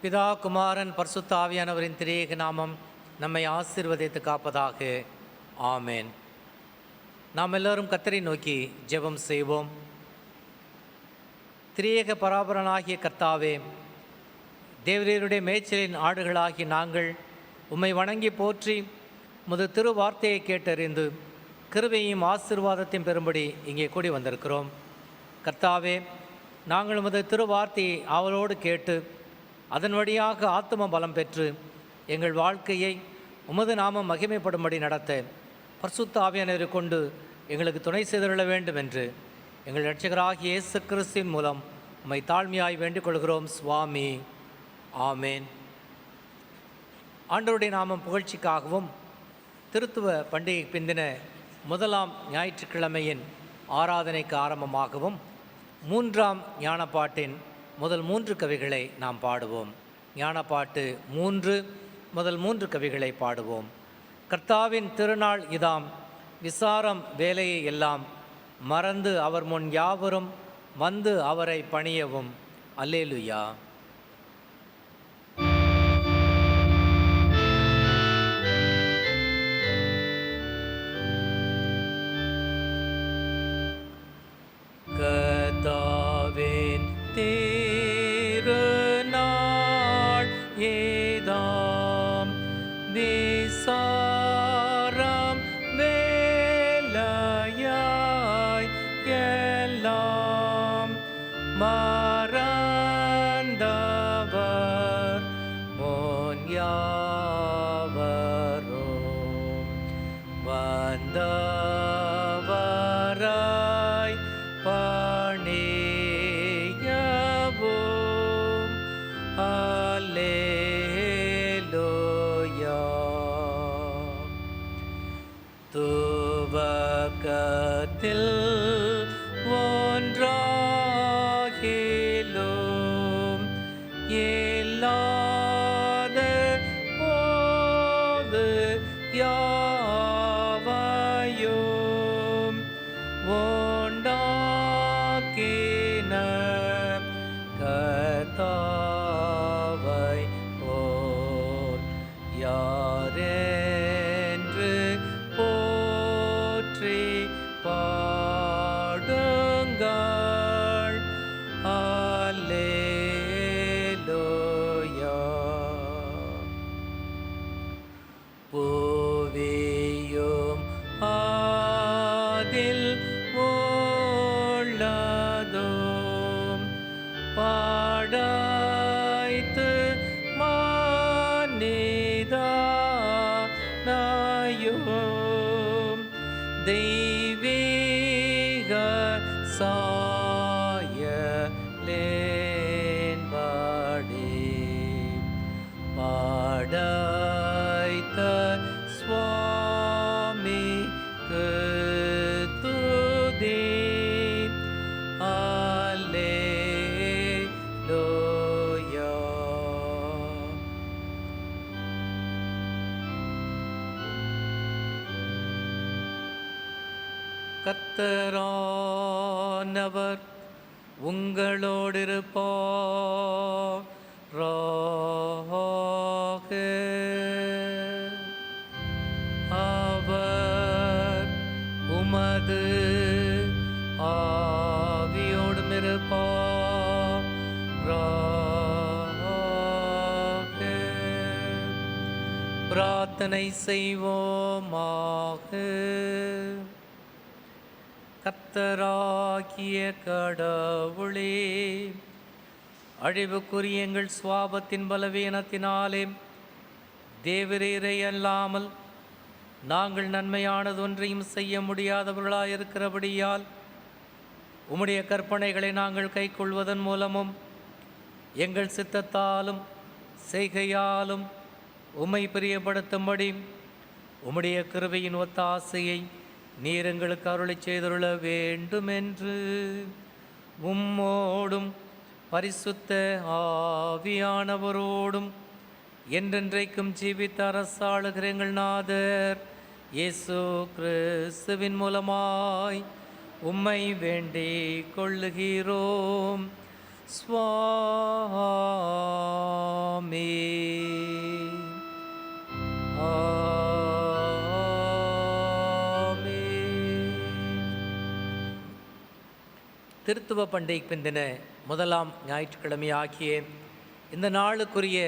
பிதா குமாரன் பரிசுத்த ஆவியானவரின் திரியேக நாமம் நம்மை ஆசீர்வதித்து காப்பதாக. ஆமேன். நாம் எல்லோரும் கர்த்தரை நோக்கி ஜெபம் செய்வோம். திரியேக பராபரனாகிய கர்த்தாவே, தேவரீருடைய மேய்ச்சலின் ஆடுகளாகி நாங்கள் உம்மை வணங்கி போற்றி முது திரு வார்த்தையை கேட்டறிந்து கிருபையும் ஆசீர்வாதத்தையும் பெறும்படி இங்கே கூடி வந்திருக்கிறோம். கர்த்தாவே, நாங்கள் உமது திரு வார்த்தையை ஆவலோடு கேட்டு அதன் வழியாக ஆத்தும பலம் பெற்று எங்கள் வாழ்க்கையை உமது நாமம் மகிமைப்படும்படி நடத்த பரிசுத்த ஆவியானவரை கொண்டு எங்களுக்கு துணை செய்துள்ள வேண்டும் என்று எங்கள் இரட்சகராகிய இயேசு கிறிஸ்துவின் மூலம் உம்மை தாழ்மையாய் வேண்டிக் கொள்கிறோம் சுவாமி. ஆமேன். ஆண்டவருடைய நாமம் புகழ்ச்சிக்காகவும் திருத்துவ பண்டிகை பிந்தின முதலாம் ஞாயிற்றுக்கிழமையின் ஆராதனைக்கு ஆரம்பமாகவும் 3ஆம் ஞானப்பாட்டின் முதல் 3 கவிகளை நாம் பாடுவோம். ஞானப்பாட்டு 3 முதல் 3 கவிகளை பாடுவோம். கர்த்தாவின் திருநாள் இதாம், விசாரம் வேலையை எல்லாம் மறந்து அவர் முன் யாவரும் வந்து அவரை பணியவும். அல்லேலுயா. கர்த்தாவின் திருநாள் ஏதாம், விசாரம் வேலையாய் எல்லாம் மறந்தவர் முன் யாவரும் வந்தவராய் பணியவும். அல்லேலூயா. துவக்கத்தில் ஒன்றாகிலும் இல்லாத போது யாவையும் உண்டாக்கின கர்த்தாவை போல் யாரென்று போற்றி பாடுங்கள். அல்லேலூயா. புவியும் அதில் உள்ளதும் படைத்து மனிதனையும் தெய்வீக சாயலின்படி படைத்த சுவாமிக்கு துதி. அல்லேலூயா. கர்த்தரானவர் உங்களோடிருப்பாராக. அவர் உமது ஆவியோடும் இருப்பாராக. பிரார்த்தனை செய்வோமாக. கர்த்தராகிய கடவுளே, அழிவுக்குரிய எங்கள் சுவாபத்தின் பலவீனத்தினாலே தேவரீரை அல்லாமல் நாங்கள் நன்மையானது ஒன்றையும் செய்ய முடியாதவர்களாயிருக்கிறபடியால் உம்முடைய கற்பனைகளை நாங்கள் கைக்கொள்வதன் மூலமும் எங்கள் சித்தத்தாலும் செய்கையாலும் உம்மை பிரியப்படுத்தும்படி உம்முடைய கிருபையின் ஒத்தாசையை நீர் எங்களுக்கு அருளை செய்துள்ள வேண்டுமென்று உம்மோடும் பரிசுத்த ஆவியானவரோடும் என்றென்றைக்கும் ஜீவித்த அரசாளுகிற எங்கள் நாதர் இயேசு கிறிஸ்துவின் மூலமாய் உம்மை வேண்டிக் கொள்ளுகிறோம். ஸ்வாமி. திருத்துவ பண்டிகை பிந்தின முதலாம் ஞாயிற்றுக்கிழமை ஆகிய இந்த நாளுக்குரிய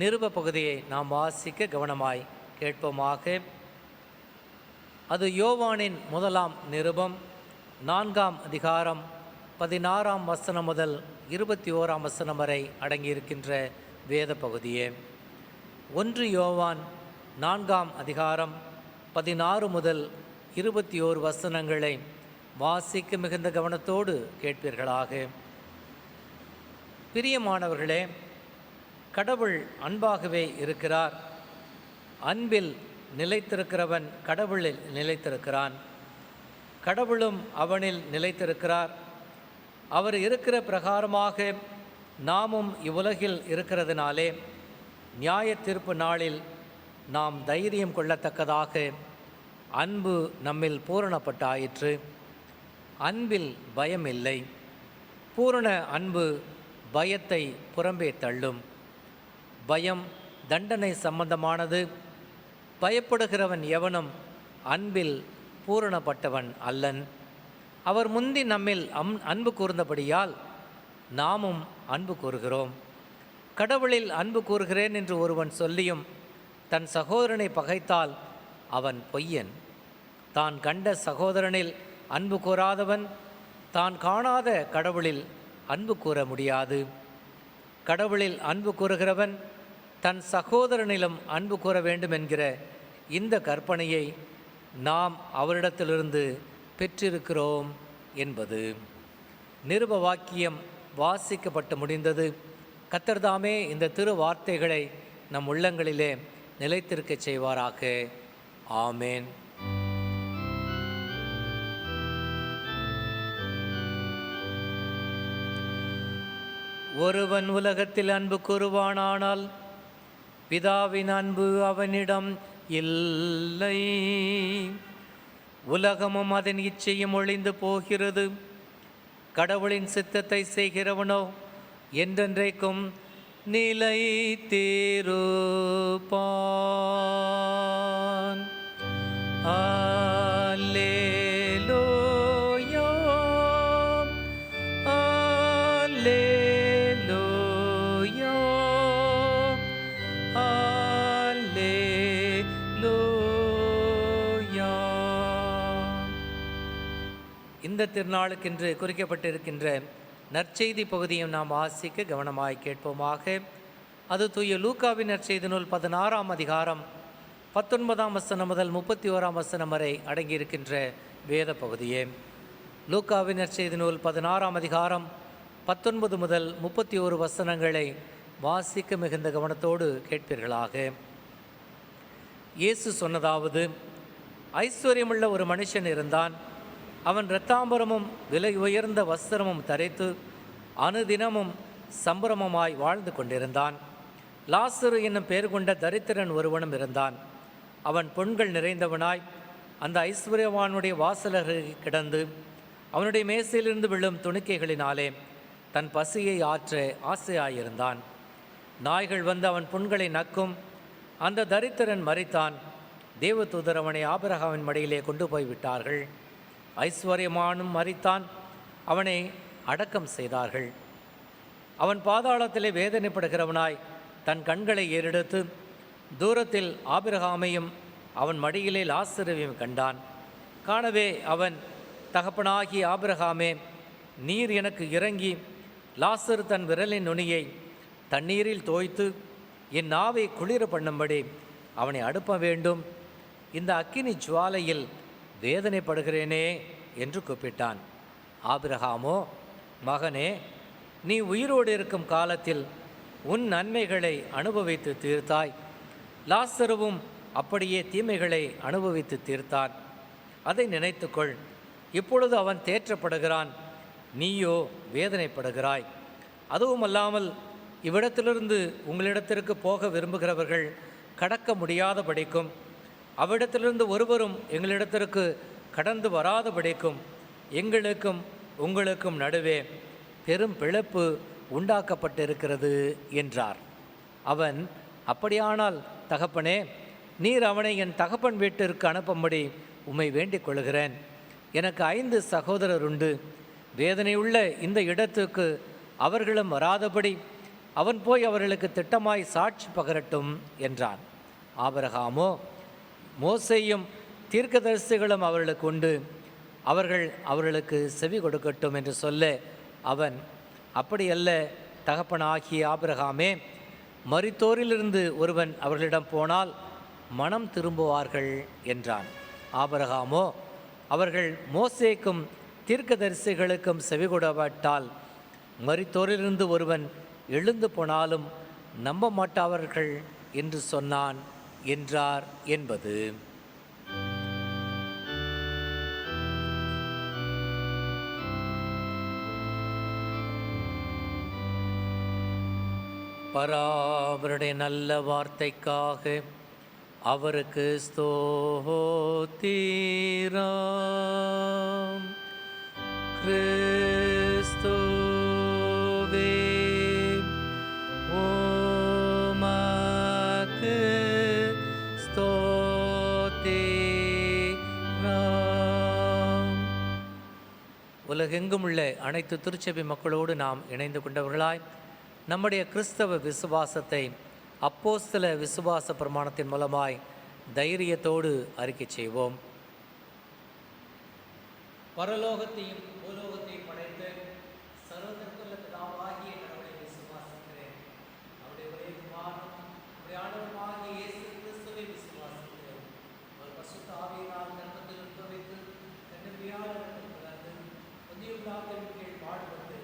நிருப பகுதியை நாம் வாசிக்க கவனமாய் கேட்போமாக. அது யோவானின் முதலாம் நிருபம் 4ஆம் அதிகாரம் 16ஆம் வசனம் முதல் 21ஆம் வசனம் வரை அடங்கியிருக்கின்ற வேத பகுதியே. 1 யோவான் 4ஆம் அதிகாரம் 16 முதல் 21 வசனங்களை வாசிக்க மிகுந்த கவனத்தோடு கேட்பீர்களாக. பிரியமானவர்களே, கடவுள் அன்பாகவே இருக்கிறார். அன்பில் நிலைத்திருக்கிறவன் கடவுளில் நிலைத்திருக்கிறான், கடவுளும் அவனில் நிலைத்திருக்கிறார். அவர் இருக்கிற பிரகாரமாக நாமும் இவ்வுலகில் இருக்கிறதுனாலே நியாய தீர்ப்பு நாளில் நாம் தைரியம் கொள்ளத்தக்கதாக அன்பு நம்மில் பூரணப்பட்டாயிற்று. அன்பில் பயம் இல்லை. பூரண அன்பு பயத்தை புறம்பே தள்ளும். பயம் தண்டனை சம்பந்தமானது. பயப்படுகிறவன் எவனும் அன்பில் பூரணப்பட்டவன் அல்லன். அவர் முந்தி நம்மில் அன்பு கூர்ந்தபடியால் நாமும் அன்பு கூறுகிறோம். கடவுளில் அன்பு கூறுகிறேன் என்று ஒருவன் சொல்லியும் தன் சகோதரனை பகைத்தால் அவன் பொய்யன். தான் கண்ட சகோதரனில் அன்பு கூறாதவன் தான் காணாத கடவுளில் அன்பு கூற முடியாது. கடவுளில் அன்பு கூறுகிறவன் தன் சகோதரனிலும் அன்பு கூற வேண்டும் என்கிற இந்த கற்பனையை நாம் அவரிடத்திலிருந்து பெற்றிருக்கிறோம் என்பது. நிருப வாக்கியம் வாசிக்கப்பட்டு முடிந்தது. கர்த்தர்தாமே இந்த திரு வார்த்தைகளை நம் உள்ளங்களிலே நிலைத்திருக்கச் செய்வாராக. ஆமேன். ஒருவன் உலகத்தில் அன்பு கூறுவானானால் பிதாவின் அன்பு அவனிடம் இல்லை. உலகமும் அதன் இச்சையும் ஒழிந்து போகிறது. கடவுளின் சித்தத்தை செய்கிறவனோ என்றென்றைக்கும் நிலைத்திருப்பான். அல்லேலூயா, அல்லேலூயா, அல்லேலூயா. இந்த திருநாளுக்கென்று குறிக்கப்பட்டிருக்கின்ற நற்செய்தி பகுதியும் நாம் வாசிக்க கவனமாய் கேட்போமாக. அது தூய லூக்காவின் நற்செய்தி நூல் 16ஆம் அதிகாரம் 19ஆம் வசனம் முதல் 31ஆம் வசனம் வரை அடங்கியிருக்கின்ற வேத பகுதியே. லூக்காவின் நற்செய்தி நூல் 16ஆம் அதிகாரம் 19 முதல் 31 வசனங்களை வாசிக்க மிகுந்த கவனத்தோடு கேட்பீர்களாக. இயேசு சொன்னதாவது: ஐஸ்வர்யமுள்ள ஒரு மனுஷன் இருந்தான். அவன் இரத்தாம்பரமும் விலை உயர்ந்த வஸ்திரமும் தரித்து அனுதினமும் சம்பரமமாய் வாழ்ந்து கொண்டிருந்தான். லாசரு என்னும் பெயர் கொண்ட தரித்திரன் ஒருவனும் இருந்தான். அவன் பொன்கள் நிறைந்தவனாய் அந்த ஐஸ்வர்யவானுடைய வாசலருகில் கிடந்து அவனுடைய மேசையிலிருந்து விழும் துணிக்கைகளினாலே தன் பசியை ஆற்ற ஆசையாயிருந்தான். நாய்கள் வந்து அவன் பொன்களை நக்கும். அந்த தரித்திரன் மரித்தான். தேவதூதர் அவனை ஆபிரகாமின் மடியிலே கொண்டு போய்விட்டார்கள். ஐஸ்வர்யமானும் மரித்தான். அவனை அடக்கம் செய்தார்கள். அவன் பாதாளத்திலே வேதனைப்படுகிறவனாய் தன் கண்களை ஏறெடுத்து தூரத்தில் ஆபிரகாமையும் அவன் மடியிலே லாசருவையும் கண்டான். காணவே அவன், தகப்பனாகிய ஆபிரகாமே, நீர் எனக்கு இறங்கி லாசரு தன் விரலின் நுனியை தண்ணீரில் தோய்த்து என் நாவை குளிர பண்ணும்படி அவனை அனுப்ப வேண்டும். இந்த அக்கினி ஜுவாலையில் வேதனைப்படுகிறேனே என்று கூப்பிட்டான். ஆபிரகாமோ, மகனே, நீ உயிரோடு இருக்கும் காலத்தில் உன் நன்மைகளை அனுபவித்து தீர்த்தாய். லாசருவும் அப்படியே தீமைகளை அனுபவித்து தீர்த்தான். அதை நினைத்துக்கொள். இப்பொழுது அவன் தேற்றப்படுகிறான், நீயோ வேதனைப்படுகிறாய். அதுவும் அல்லாமல் இவ்விடத்திலிருந்து உங்களிடத்திற்கு போக விரும்புகிறவர்கள் கடக்க முடியாதபடிக்கும் அவ்விடத்திலிருந்து ஒருவரும் எங்களிடத்திற்கு கடந்து வராதபடிக்கும் எங்களுக்கும் உங்களுக்கும் நடுவே பெரும் பிளப்பு உண்டாக்கப்பட்டிருக்கிறது என்றார். அவன், அப்படியானால் தகப்பனே, நீர் அவனை என் தகப்பன் வீட்டிற்கு அனுப்பும்படி உம்மை வேண்டிக் கொள்கிறேன். எனக்கு 5 சகோதரர் உண்டு. வேதனையுள்ள இந்த இடத்துக்கு அவர்களும் வராதபடி அவன் போய் அவர்களுக்கு திட்டமாய் சாட்சி பகரட்டும் என்றான். ஆபிரகாமோ, மோசேயும் தீர்க்கதரிசிகளும் அவர்களுக்கு உண்டு, அவர்கள் அவர்களுக்கு செவி கொடுக்கட்டும் என்று சொல்ல அவன், அப்படியல்ல தகப்பனாகிய ஆபிரகாமே, மரித்தோரிலிருந்து ஒருவன் அவர்களிடம் போனால் மனம் திரும்புவார்கள் என்றான். ஆபிரகாமோ, அவர்கள் மோசேக்கும் தீர்க்கதரிசிகளுக்கும் செவிகொடப்பட்டால் மரித்தோரிலிருந்து ஒருவன் எழுந்து போனாலும் நம்ப மாட்டார்கள் என்று சொன்னான் என்றார் என்பது. பராபருடைய நல்ல வார்த்தைக்காக அவருக்கு ஸ்தோத்திரம். கிறிஸ்துவே உமக்கு ஸ்தோத்திரம். உலகெங்கும் உள்ள அனைத்து திருச்சபை மக்களோடு நாம் இணைந்து கொண்டவர்களாய் நம்முடைய கிறிஸ்தவ விசுவாசத்தை அப்போஸ்தல விசுவாச பிரமாணத்தின் மூலமாய் தைரியத்தோடு அறிக்கை செய்வோம். பரலோகத்தையும் பூலோகத்தையும் படைத்த சர்வதற்குள்ள பிதாவாகிய கடவுளை விசுவாசிக்கிறேன். அவருடைய ஒரே குமாரனும் அவருடைய ஆண்டவருமாகிய இயேசு கிறிஸ்துவை விசுவாசிக்கிறேன். அவர் பரிசுத்த ஆவியினால் கர்ப்பத்தில் உட்பவித்து கன்னிகையால் பிறந்து பொந்திய பிலாத்தின் கீழ் பாடுபட்டு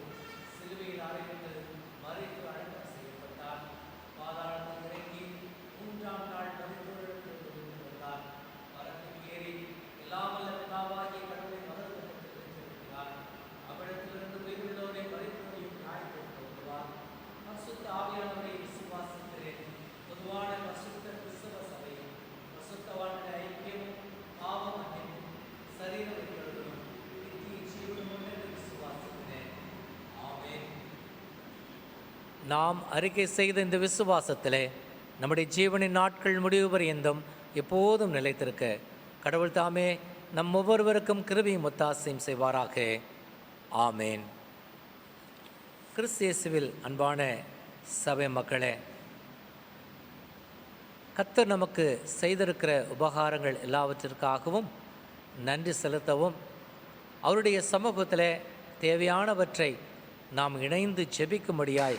சிலுவையில் அறைந்து மரித்து அடக்கம் செய்யப்பட்டார். பாதாளத்தில் இறங்கி 3ஆம் நாள் மரித்தோரிலிருந்து எழுந்து வந்தார். மரத்தில் ஏறி எல்லாம் வல்ல பிதாவாகிய கடவுளின் மகத்துவத்தில் வீற்றிருக்கிறார். அவ்விடத்திலிருந்து உயிருள்ளோரை மரித்தோரையும் நியாயப்படுத்த வருவார். பரிசுத்த ஆவியானவரை விசுவாசிக்கிறேன். பொதுவான பரிசுத்த கிறிஸ்தவ சபையும் பரிசுத்தவான்களுடைய ஐக்கியமும் பாவ மன்னிப்பும் சரீர விடுதலையும் நித்திய ஜீவனும் என்று விசுவாசிக்கிறேன். ஆமென். நாம் அறிக்கை செய்த இந்த விசுவாசத்திலே நம்முடைய ஜீவனின் நாட்கள் முடிவு பரியந்தம் எப்போதும் நிலைத்திருக்க கடவுள் தாமே நம் ஒவ்வொருவருக்கும் கிருபையும் ஒத்தாசையும் செய்வாராக. ஆமேன். கிறிஸ்து இயேசுவில் அன்பான சபை மக்களே, கர்த்தர் நமக்கு செய்திருக்கிற உபகாரங்கள் எல்லாவற்றிற்காகவும் நன்றி செலுத்தவும் அவருடைய சமூகத்தில் தேவையானவற்றை நாம் இணைந்து ஜெபிக்கும்படியாய்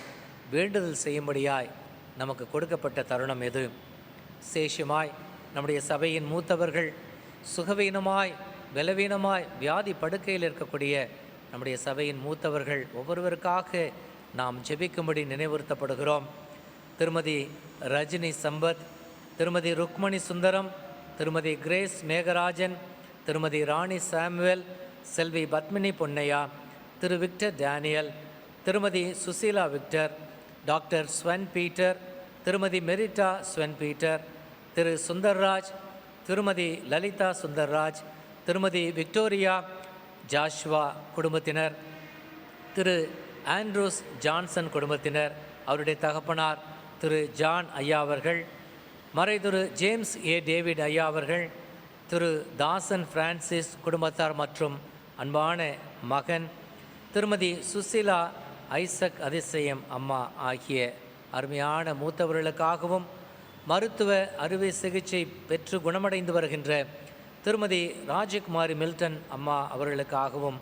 வேண்டுதல் செய்யும்படியாய் நமக்கு கொடுக்கப்பட்ட தருணம் எது. சேஷமாய் நம்முடைய சபையின் மூத்தவர்கள் சுகவீனமாய் பலவீனமாய் வியாதி படுக்கையில் இருக்கக்கூடிய நம்முடைய சபையின் மூத்தவர்கள் ஒவ்வொருவருக்காக நாம் ஜெபிக்கும்படி நினைவுறுத்தப்படுகிறோம். திருமதி ரஜினி சம்பத், திருமதி ருக்மணி சுந்தரம், திருமதி கிரேஸ் மேகராஜன், திருமதி ராணி சாமுவேல், செல்வி பத்மினி பொன்னையா, திரு விக்டர் டேனியல், திருமதி Suseela Victor, doctor Sven Peter, திருமதி மெரிட்டா ஸ்வென் பீட்டர், திரு சுந்தர்ராஜ், திருமதி லலிதா சுந்தர்ராஜ், திருமதி விக்டோரியா ஜாஷ்வா குடும்பத்தினர், திரு ஆண்ட்ரூஸ் ஜான்சன் குடும்பத்தினர், அவருடைய தகப்பனார் திரு ஜான் ஐயா அவர்கள், மறைதிரு ஜேம்ஸ் ஏ டேவிட் ஐயா அவர்கள், திரு தாசன் பிரான்சிஸ் குடும்பத்தார் மற்றும் அன்பான மகன் திருமதி சுசீலா ஐசக் அதிசயம் அம்மா ஆகிய அருமையான மூத்தவர்களுக்காகவும் மருத்துவ அறுவை சிகிச்சை பெற்று குணமடைந்து வருகின்ற திருமதி ராஜகுமாரி மில்டன் அம்மா அவர்களுக்காகவும்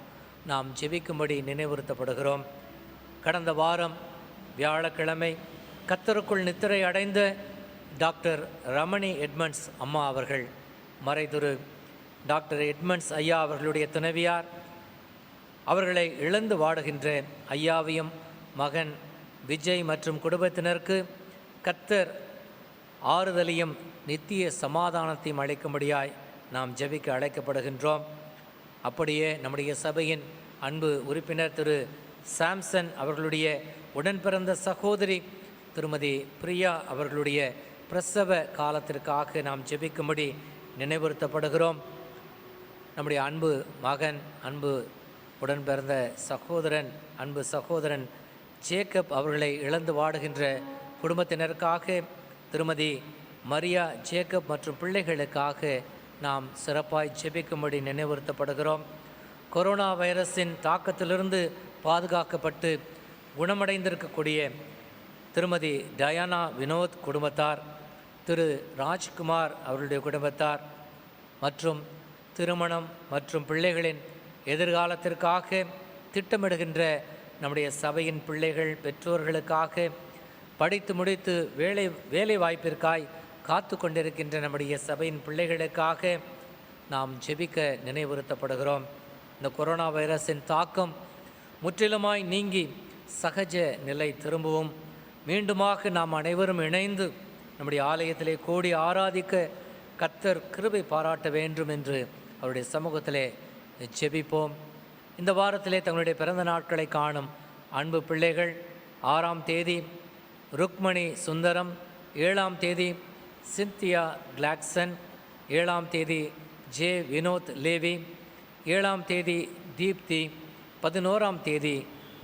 நாம் ஜெபிக்கும்படி நினைவுறுத்தப்படுகிறோம். கடந்த வாரம் வியாழக்கிழமை கர்த்தருக்குள் நித்திரை அடைந்த டாக்டர் ரமணி எட்மண்ட்ஸ் அம்மா அவர்கள், மறைதிரு டாக்டர் எட்மண்ட்ஸ் ஐயா அவர்களுடைய துணைவியார், அவர்களை இழந்து வாடுகின்ற ஐயாவையும் மகன் விஜய் மற்றும் குடும்பத்தினருக்கு கர்த்தர் ஆறுதலையும் நித்திய சமாதானத்தையும் அளிக்கும்படியாய் நாம் ஜெபிக்க அழைக்கப்படுகின்றோம். அப்படியே நம்முடைய சபையின் அன்பு உறுப்பினர் திரு சாம்சன் அவர்களுடைய உடன் பிறந்த சகோதரி திருமதி பிரியா அவர்களுடைய பிரசவ காலத்திற்காக நாம் ஜெபிக்கும்படி நினைவுறுத்தப்படுகிறோம். நம்முடைய அன்பு மகன், அன்பு உடன் பிறந்த சகோதரன், அன்பு சகோதரன் ஜேக்கப் அவர்களை இழந்து வாடுகின்ற குடும்பத்தினருக்காக, திருமதி மரியா ஜேக்கப் மற்றும் பிள்ளைகளுக்காக நாம் சிறப்பாய் ஜெபிக்கும்படி நினைவுறுத்தப்படுகிறோம். கொரோனா வைரஸின் தாக்கத்திலிருந்து பாதுகாக்கப்பட்டு குணமடைந்திருக்கக்கூடிய திருமதி டயானா வினோத் குடும்பத்தார், திரு ராஜ்குமார் அவருடைய குடும்பத்தார் மற்றும் திருமணம் மற்றும் பிள்ளைகளின் எதிர்காலத்திற்காக திட்டமிடுகின்ற நம்முடைய சபையின் பிள்ளைகள், பெற்றோர்களுக்காக படித்து முடித்து வேலை வாய்ப்பிற்காய் காத்து கொண்டிருக்கின்ற நம்முடைய சபையின் பிள்ளைகளுக்காக நாம் ஜெபிக்க நினைவுறுத்தப்படுகிறோம். இந்த கொரோனா வைரஸின் தாக்கம் முற்றிலுமாய் நீங்கி சகஜ நிலை திரும்பவும் மீண்டுமாக நாம் அனைவரும் இணைந்து நம்முடைய ஆலயத்திலே கூடி ஆராதிக்க கர்த்தர் கிருபை பாராட்ட வேண்டும் என்று அவருடைய சமூகத்திலே ஜெபிப்போம். இந்த வாரத்திலே தங்களுடைய பிறந்த நாட்களை காணும் அன்பு பிள்ளைகள்: 6ஆம் தேதி ருக்மணி சுந்தரம், 7ஆம் தேதி சிந்தியா கிளாக்சன், 7ஆம் தேதி ஜே வினோத் லேவி, 7ஆம் தேதி தீப்தி, 11ஆம் தேதி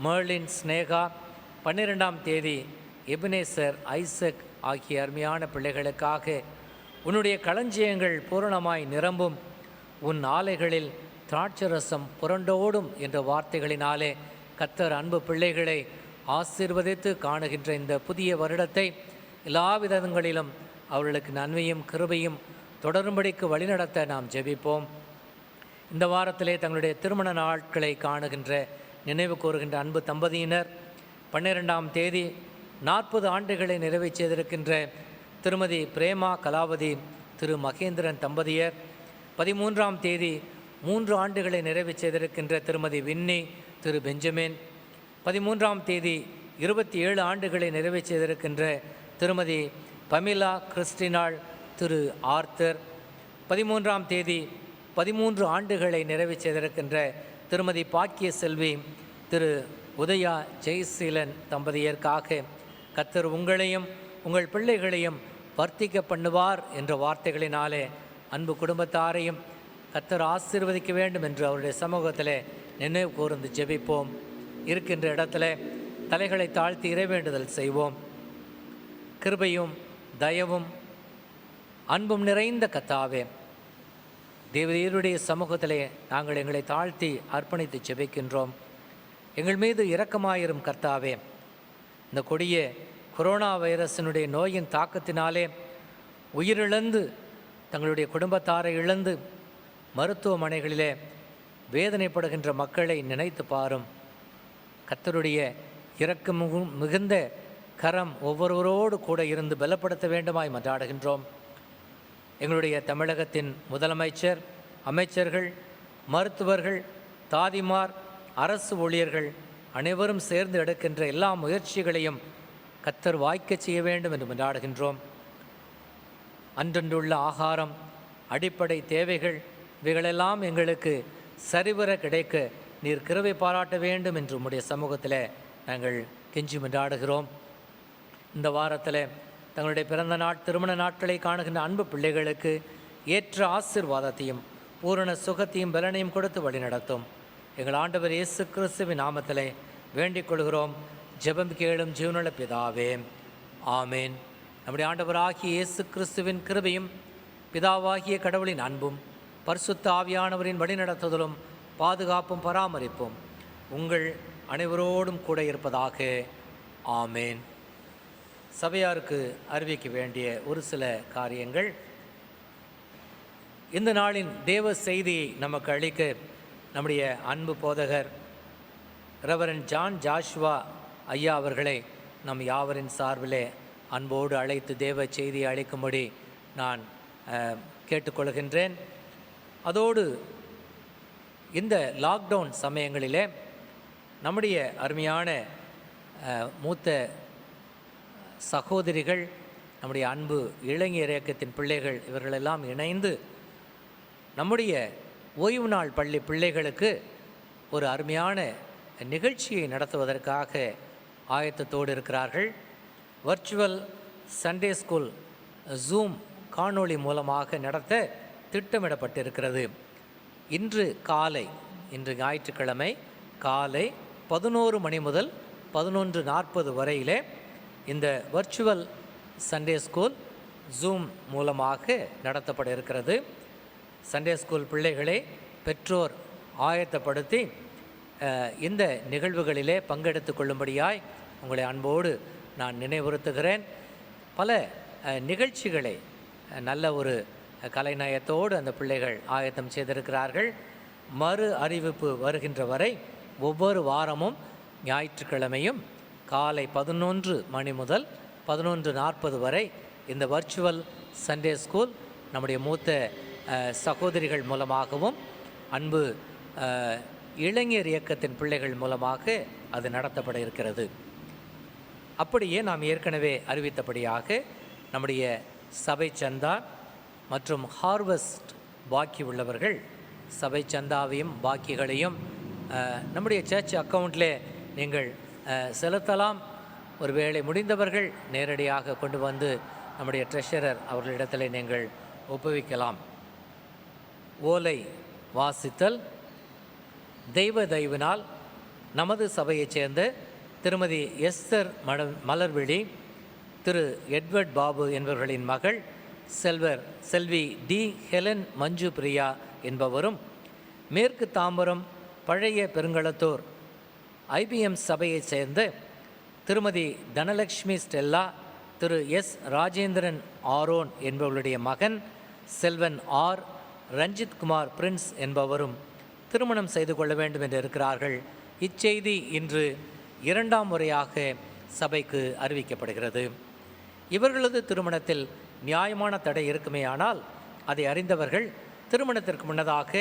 மேர்லின் ஸ்னேகா, 12ஆம் தேதி எபினேசர் ஐசக் ஆகிய அருமையான பிள்ளைகளுக்காக உன்னுடைய களஞ்சியங்கள் பூரணமாய் நிரம்பும், உன் ஆலைகளில் திராட்சரசம் புரண்டோடும் என்ற வார்த்தைகளினாலே கர்த்தர் அன்பு பிள்ளைகளை ஆசீர்வதித்து காணுகின்ற இந்த புதிய வருடத்தை எல்லா விதங்களிலும் அவர்களுக்கு நன்மையும் கிருபையும் தொடரும்படிக்கு வழிநடத்த நாம் ஜெபிப்போம். இந்த வாரத்திலே தங்களுடைய திருமண நாட்களை காணுகின்ற நினைவு கூறுகின்ற அன்பு தம்பதியினர்: 12ஆம் தேதி 40 ஆண்டுகளை நிறைவு செய்திருக்கின்ற திருமதி பிரேமா கலாவதி, திரு மகேந்திரன் தம்பதியர், 13ஆம் தேதி 3 ஆண்டுகளை நிறைவு செய்திருக்கின்ற திருமதி வின்னி, திரு பெஞ்சமின், 13ஆம் தேதி 27 ஆண்டுகளை நிறைவு செய்திருக்கின்ற திருமதி பமிலா கிறிஸ்டினாள், திரு ஆர்த்தர், 13ஆம் தேதி 13 ஆண்டுகளை நிறைவு செய்திருக்கின்ற திருமதி பாக்கிய செல்வி, திரு உதயா ஜெய்சீலன் தம்பதியருக்காக கர்த்தர் உங்களையும் உங்கள் பிள்ளைகளையும் வர்த்திக்க பண்ணுவார் என்ற வார்த்தைகளினாலே அன்பு குடும்பத்தாரையும் கர்த்தர் ஆசீர்வதிக்க வேண்டும் என்று அவருடைய சமூகத்தில் நினைவு கூர்ந்து ஜெபிப்போம். இருக்கின்ற இடத்துல தலைகளை தாழ்த்தி இறைவேண்டுதல் செய்வோம். கிருபையும் தயவும் அன்பும் நிறைந்த கர்த்தாவே, தேவரீருடைய சமூகத்திலே நாங்கள் எங்களை தாழ்த்தி அர்ப்பணித்து ஜெபிக்கின்றோம். எங்கள் மீது இரக்கமாயிரும் கர்த்தாவே. இந்த கொடிய கொரோனா வைரஸினுடைய நோயின் தாக்கத்தினாலே உயிரிழந்து தங்களுடைய குடும்பத்தாரை இழந்து மருத்துவமனைகளிலே வேதனைப்படுகின்ற மக்களை நினைத்து பாரும். கர்த்தருடைய இரக்கம் மிகுந்த கரம் ஒவ்வொருவரோடு கூட இருந்து பலப்படுத்த வேண்டுமாய் மன்றாடுகின்றோம். எங்களுடைய தமிழகத்தின் முதலமைச்சர், அமைச்சர்கள், மருத்துவர்கள், தாதிமார், அரசு ஊழியர்கள் அனைவரும் சேர்ந்து எடுக்கின்ற எல்லா முயற்சிகளையும் கர்த்தர் வாய்க்க செய்ய வேண்டும் என்று மன்றாடுகின்றோம். அன்றன்றுள்ள ஆகாரம், அடிப்படை தேவைகள் இவைகளெல்லாம் எங்களுக்கு சரிவர கிடைக்க நீர் கிருபை பாராட்ட வேண்டும் என்று உம்முடைய சமூகத்தில் நாங்கள் கெஞ்சி மன்றாடுகிறோம். இந்த வாரத்தில் தங்களுடைய பிறந்த நாள், திருமண நாட்களை காணுகின்ற அன்பு பிள்ளைகளுக்கு ஏற்ற ஆசீர்வாதத்தையும் பூரண சுகத்தையும் பலனையும் கொடுத்து வழிநடத்தும். எங்கள் ஆண்டவர் இயேசு கிறிஸ்துவின் நாமத்திலே வேண்டிக் கொள்கிறோம். ஜெபம் கேளும் ஜீவனுள்ள பிதாவே, ஆமேன். நம்முடைய ஆண்டவராகிய இயேசு கிறிஸ்துவின் கிருபையும் பிதாவாகிய கடவுளின் அன்பும் பரிசுத்த ஆவியானவரின் வழிநடத்துதலும் பாதுகாப்பும் பராமரிப்பும் உங்கள் அனைவரோடும் கூட இருப்பதாக. ஆமேன். சபையாருக்கு அறிவிக்க வேண்டிய ஒரு சில காரியங்கள். இந்த நாளின் தேவ செய்தியை நமக்கு அளிக்க நம்முடைய அன்பு போதகர் ரெவரண்ட் ஜான் ஜாஷ்வா ஐயா அவர்களை நம் யாவரின் சார்பிலே அன்போடு அழைத்து தேவ செய்தியை அளிக்கும்படி நான் கேட்டுக்கொள்கின்றேன். அதோடு இந்த லாக்டவுன் சமயங்களிலே நம்முடைய அருமையான மூத்த சகோதரிகள், நம்முடைய அன்பு இளைஞர் இயக்கத்தின் பிள்ளைகள் இவர்களெல்லாம் இணைந்து நம்முடைய ஓய்வு நாள் பள்ளி பிள்ளைகளுக்கு ஒரு அருமையான நிகழ்ச்சியை நடத்துவதற்காக ஆயத்தத்தோடு இருக்கிறார்கள். வர்ச்சுவல் சண்டே ஸ்கூல் ஜூம் காணொளி மூலமாக நடத்த திட்டமிடப்பட்டிருக்கிறது. இன்று ஞாயிற்றுக்கிழமை காலை 11 மணி முதல் 11:40 வரையிலே இந்த வர்ச்சுவல் சண்டே ஸ்கூல் ஜூம் மூலமாக நடத்தப்பட இருக்கிறது. சண்டே ஸ்கூல் பிள்ளைகளே, பெற்றோர் ஆயத்தப்படுத்தி இந்த நிகழ்வுகளிலே பங்கெடுத்து கொள்ளும்படியாய் உங்களை அன்போடு நான் நினைவுறுத்துகிறேன். பல நிகழ்ச்சிகளை நல்ல ஒரு கலைநயத்தோடு அந்த பிள்ளைகள் ஆயத்தம் செய்திருக்கிறார்கள். மறு அறிவிப்பு வருகின்ற வரை ஒவ்வொரு வாரமும் ஞாயிற்றுக்கிழமையும் காலை 11 மணி முதல் 11:40 வரை இந்த வர்ச்சுவல் சண்டே ஸ்கூல் நம்முடைய மூத்த சகோதரிகள் மூலமாகவும் அன்பு இளைஞர் இயக்கத்தின் பிள்ளைகள் மூலமாக அது நடத்தப்பட இருக்கிறது. அப்படியே நாம் ஏற்கனவே அறிவித்தபடியாக நம்முடைய சபை சந்தா மற்றும் ஹார்வெஸ்ட் பாக்கி உள்ளவர்கள் சபை சந்தாவையும் பாக்கிகளையும் நம்முடைய சர்ச் அக்கௌண்ட்டில் நீங்கள் செலுத்தலாம். ஒருவேளை முடிந்தவர்கள் நேரடியாக கொண்டு வந்து நம்முடைய ட்ரெஷரர் அவர்களிடத்தில் நீங்கள் ஒப்புவிக்கலாம். ஓலை வாசித்தல். தெய்வ தயவினால் நமது சபையைச் சேர்ந்த திருமதி எஸ்தர் மலர்விழி, திரு எட்வர்ட் பாபு என்பவர்களின் மகள் செல்வி டி ஹெலன் மஞ்சு பிரியா என்பவரும், மேற்கு தாம்பரம் பழைய பெருங்களத்தூர் IBM சபையைச் சேர்ந்த திருமதி தனலக்ஷ்மி ஸ்டெல்லா, திரு எஸ் ராஜேந்திரன் ஆரோன் என்பவருடைய மகன் செல்வன் ஆர் ரஞ்சித்குமார் பிரின்ஸ் என்பவரும் திருமணம் செய்து கொள்ள வேண்டும் என்று இருக்கிறார்கள். இச்செய்தி இன்று 2ஆம் முறையாக சபைக்கு அறிவிக்கப்படுகிறது. இவர்களது திருமணத்தில் நியாயமான தடை இருக்குமேயானால் அதை அறிந்தவர்கள் திருமணத்திற்கு முன்னதாக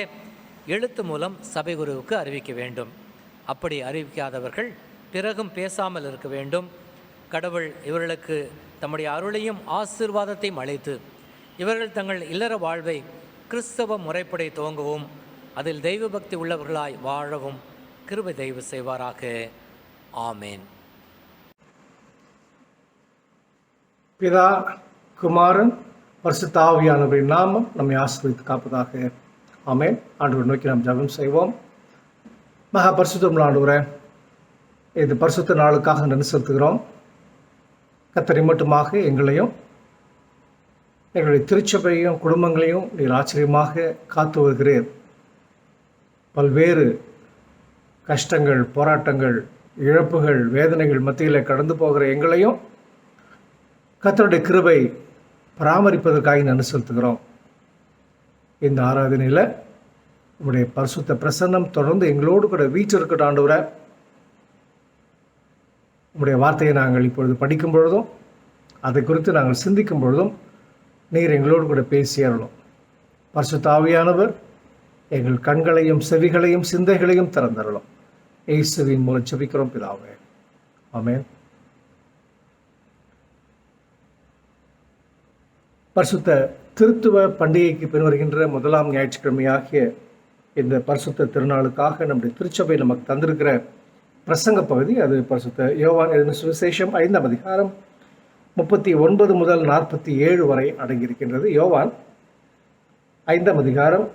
எழுத்து மூலம் சபை குருவுக்கு அறிவிக்க வேண்டும். அப்படி அறிவிக்காதவர்கள் பிறகும் பேசாமல் இருக்க வேண்டும். கடவுள் இவர்களுக்கு தம்முடைய அருளையும் ஆசீர்வாதத்தையும் அளித்து இவர்கள் தங்கள் இல்லற வாழ்வை கிறிஸ்தவ முறைப்படி துவங்கவும் அதில் தெய்வ பக்தி உள்ளவர்களாய் வாழவும் கிருபை தயவு செய்வாராக. ஆமேன். பிதா, குமாரன், பரிசுத்த ஆவியானவரின் நாமம் நம்மை ஆசீர்வதித்து காப்பதாக. ஆமேன். ஆண்டவர் நோக்கி நாம் ஜெபம் செய்வோம். மகா பரிசுத்தமுள்ள ஆண்டவரே, இது பரிசுத்த நாளுக்காக நன்றி செலுத்துகிறோம். கர்த்தரை மட்டுமாக எங்களையும் எங்களுடைய திருச்சபையும் குடும்பங்களையும் நீர் ஆச்சரியமாக காத்து வருகிறீர். பல்வேறு கஷ்டங்கள், போராட்டங்கள், இழப்புகள், வேதனைகள் மத்தியில் கடந்து போகிற எங்களையும் கர்த்தருடைய கிருபை பராமரிப்பதற்காக நன்றி செலுத்துகிறோம். இந்த ஆராதனையில் உங்களுடைய பரிசுத்த பிரசன்னம் தொடர்ந்து எங்களோடு கூட வீற்றிருக்கட்டும் ஆண்டவரே. உங்களுடைய வார்த்தையை நாங்கள் இப்பொழுது படிக்கும் பொழுதும் அதை குறித்து நாங்கள் சிந்திக்கும் பொழுதும் நீர் எங்களோடு கூட பேசியறலும். பரிசுத்த ஆவியானவர் எங்கள் கண்களையும் செவிகளையும் சிந்தைகளையும் திறந்தரலும். இயேசுவின் மூலம் ஜெபிக்கிறோம் பிதாவே. ஆமென். பரிசுத்த திருத்துவ பண்டிகைக்கு பின் வருகின்ற 1ஆம் ஞாயிற்றுக்கிழமையாகிய இந்த பரிசுத்த திருநாளுக்காக நம்முடைய திருச்சபை நமக்கு தந்திருக்கிற பிரசங்க பகுதி, அது பரிசுத்த யோவான் எழுதின சுவிசேஷம் 5ஆம் அதிகாரம் 39 முதல் 47 வரை அடங்கியிருக்கின்றது. யோவான் 5ஆம் அதிகாரம்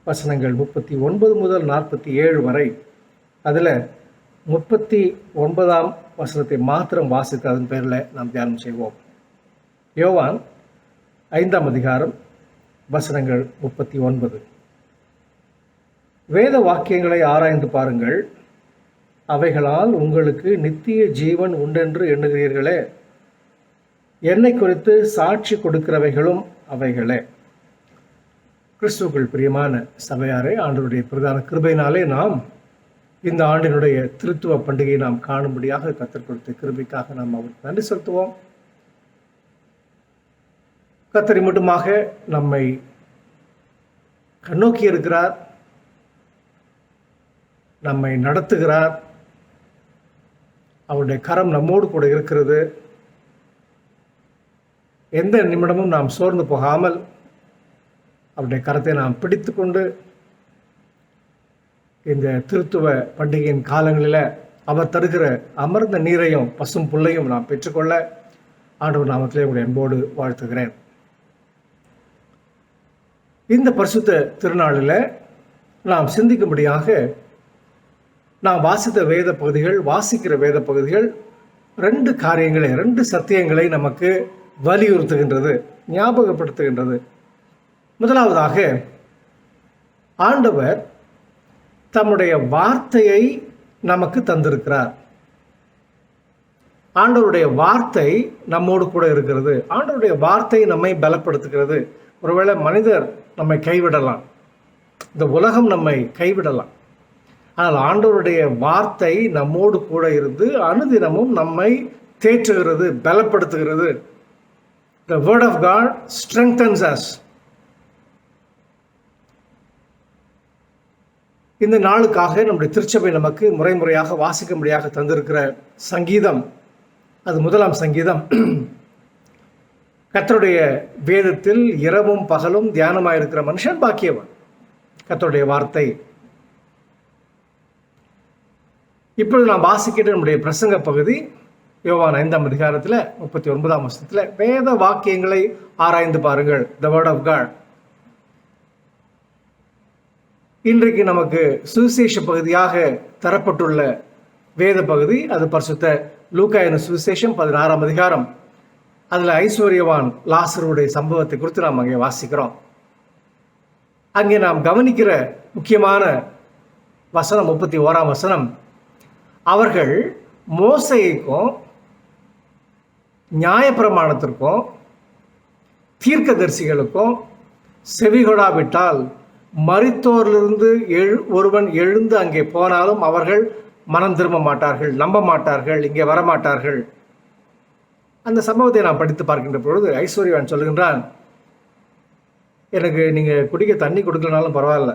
வசனங்கள் 39 முதல் 47 வரை. அதில் 39ஆம் வசனத்தை மாத்திரம் வாசித்து அதன் பேரில் நாம் தியானம் செய்வோம். யோவான் 5ஆம் அதிகாரம் வசனங்கள் 39. வேத வாக்கியங்களை ஆராய்ந்து பாருங்கள், அவைகளால் உங்களுக்கு நித்திய ஜீவன் உண்டென்று எண்ணுகிறீர்களே. என்னை குறித்து சாட்சி கொடுக்கிறவைகளும் அவைகளே. கிறிஸ்துவுக்குள் பிரியமான சபையாரே, ஆண்டவருடைய பிரதான கிருபையினாலே நாம் இந்த ஆண்டினுடைய திருத்துவ பண்டிகையை நாம் காணும்படியாக கர்த்தர் கொடுத்த கிருபைக்காக நாம் அவருக்கு நன்றி செலுத்துவோம். கர்த்தர் மட்டுமாக நம்மை கண்ணோக்கி இருக்கிறார், நம்மை நடத்துகிறார். அவருடைய கரம் நம்மோடு கூட இருக்கிறது. எந்த நிமிடமும் நாம் சோர்ந்து போகாமல் அவருடைய கரத்தை நாம் பிடித்து கொண்டு இந்த திருத்துவ பண்டிகையின் காலங்களில் அவர் தருகிற அமர்ந்த நீரையும் பசும் புல்லையும் நாம் பெற்றுக்கொள்ள ஆண்டவர் நாமத்திலே உங்களுடைய அன்போடு வாழ்த்துகிறேன். இந்த பரிசுத்த திருநாளில் நாம் சிந்திக்கும்படியாக நாம் வாசிக்கிற வேத பகுதிகள் 2 காரியங்களை, 2 சத்தியங்களை நமக்கு வலியுறுத்துகின்றது, ஞாபகப்படுத்துகின்றது. முதலாவதாக, ஆண்டவர் தம்முடைய வார்த்தையை நமக்கு தந்திருக்கிறார். ஆண்டவருடைய வார்த்தை நம்மோடு கூட இருக்கிறது. ஆண்டவருடைய வார்த்தை நம்மை பலப்படுத்துகிறது. ஒருவேளை மனிதர் நம்மை கைவிடலாம், இந்த உலகம் நம்மை கைவிடலாம், ஆனால் ஆண்டவருடைய வார்த்தை நம்மோடு கூட இருந்து அனுதினமும் நம்மை தேற்றுகிறது, பலப்படுத்துகிறது. The word of God strengthens us. இந்த நாளுக்காக நம்முடைய திருச்சபை நமக்கு முறையாக வாசிக்கும்படியாக தந்திருக்கிற சங்கீதம், அது 1ஆம் சங்கீதம். கர்த்தருடைய வேதத்தில் இரவும் பகலும் தியானமாயிருக்கிற மனுஷன் பாக்கியவன். கர்த்தருடைய வார்த்தை. இப்பொழுது நாம் வாசிக்கிற நம்முடைய பிரசங்க பகுதி யோவான் 5ஆம் அதிகாரத்தில் 39ஆம் வசனத்தில் வேத வாக்கியங்களை ஆராய்ந்து பாருங்கள். The word of God. இன்றைக்கு நமக்கு சுவிசேஷ பகுதியாக தரப்பட்டுள்ள வேத பகுதி, அது பரிசுத்த லூக்கா என்னும் சுவிசேஷம் 16ஆம் அதிகாரம். அதில் ஐஸ்வர்யவான் லாசருடைய சம்பவத்தை குறித்து நாம் அங்கே வாசிக்கிறோம். அங்கே நாம் கவனிக்கிற முக்கியமான வசனம் 31ஆம் வசனம். அவர்கள் மோசேக்கும் நியாயப்பிரமாணத்திற்கும் தீர்க்கதரிசிகளுக்கும் செவிகொடாவிட்டால் மரித்தோரிலிருந்து ஒருவன் எழுந்து அங்கே போனாலும் அவர்கள் மனம் திரும்ப மாட்டார்கள், நம்ப மாட்டார்கள், இங்கே வரமாட்டார்கள். அந்த சம்பவத்தை நான் படித்து பார்க்கின்ற பொழுது ஐஸ்வர்யவான் சொல்லுகின்றான், எனக்கு நீங்கள் குடிக்க தண்ணி கொடுக்கலனாலும் பரவாயில்ல,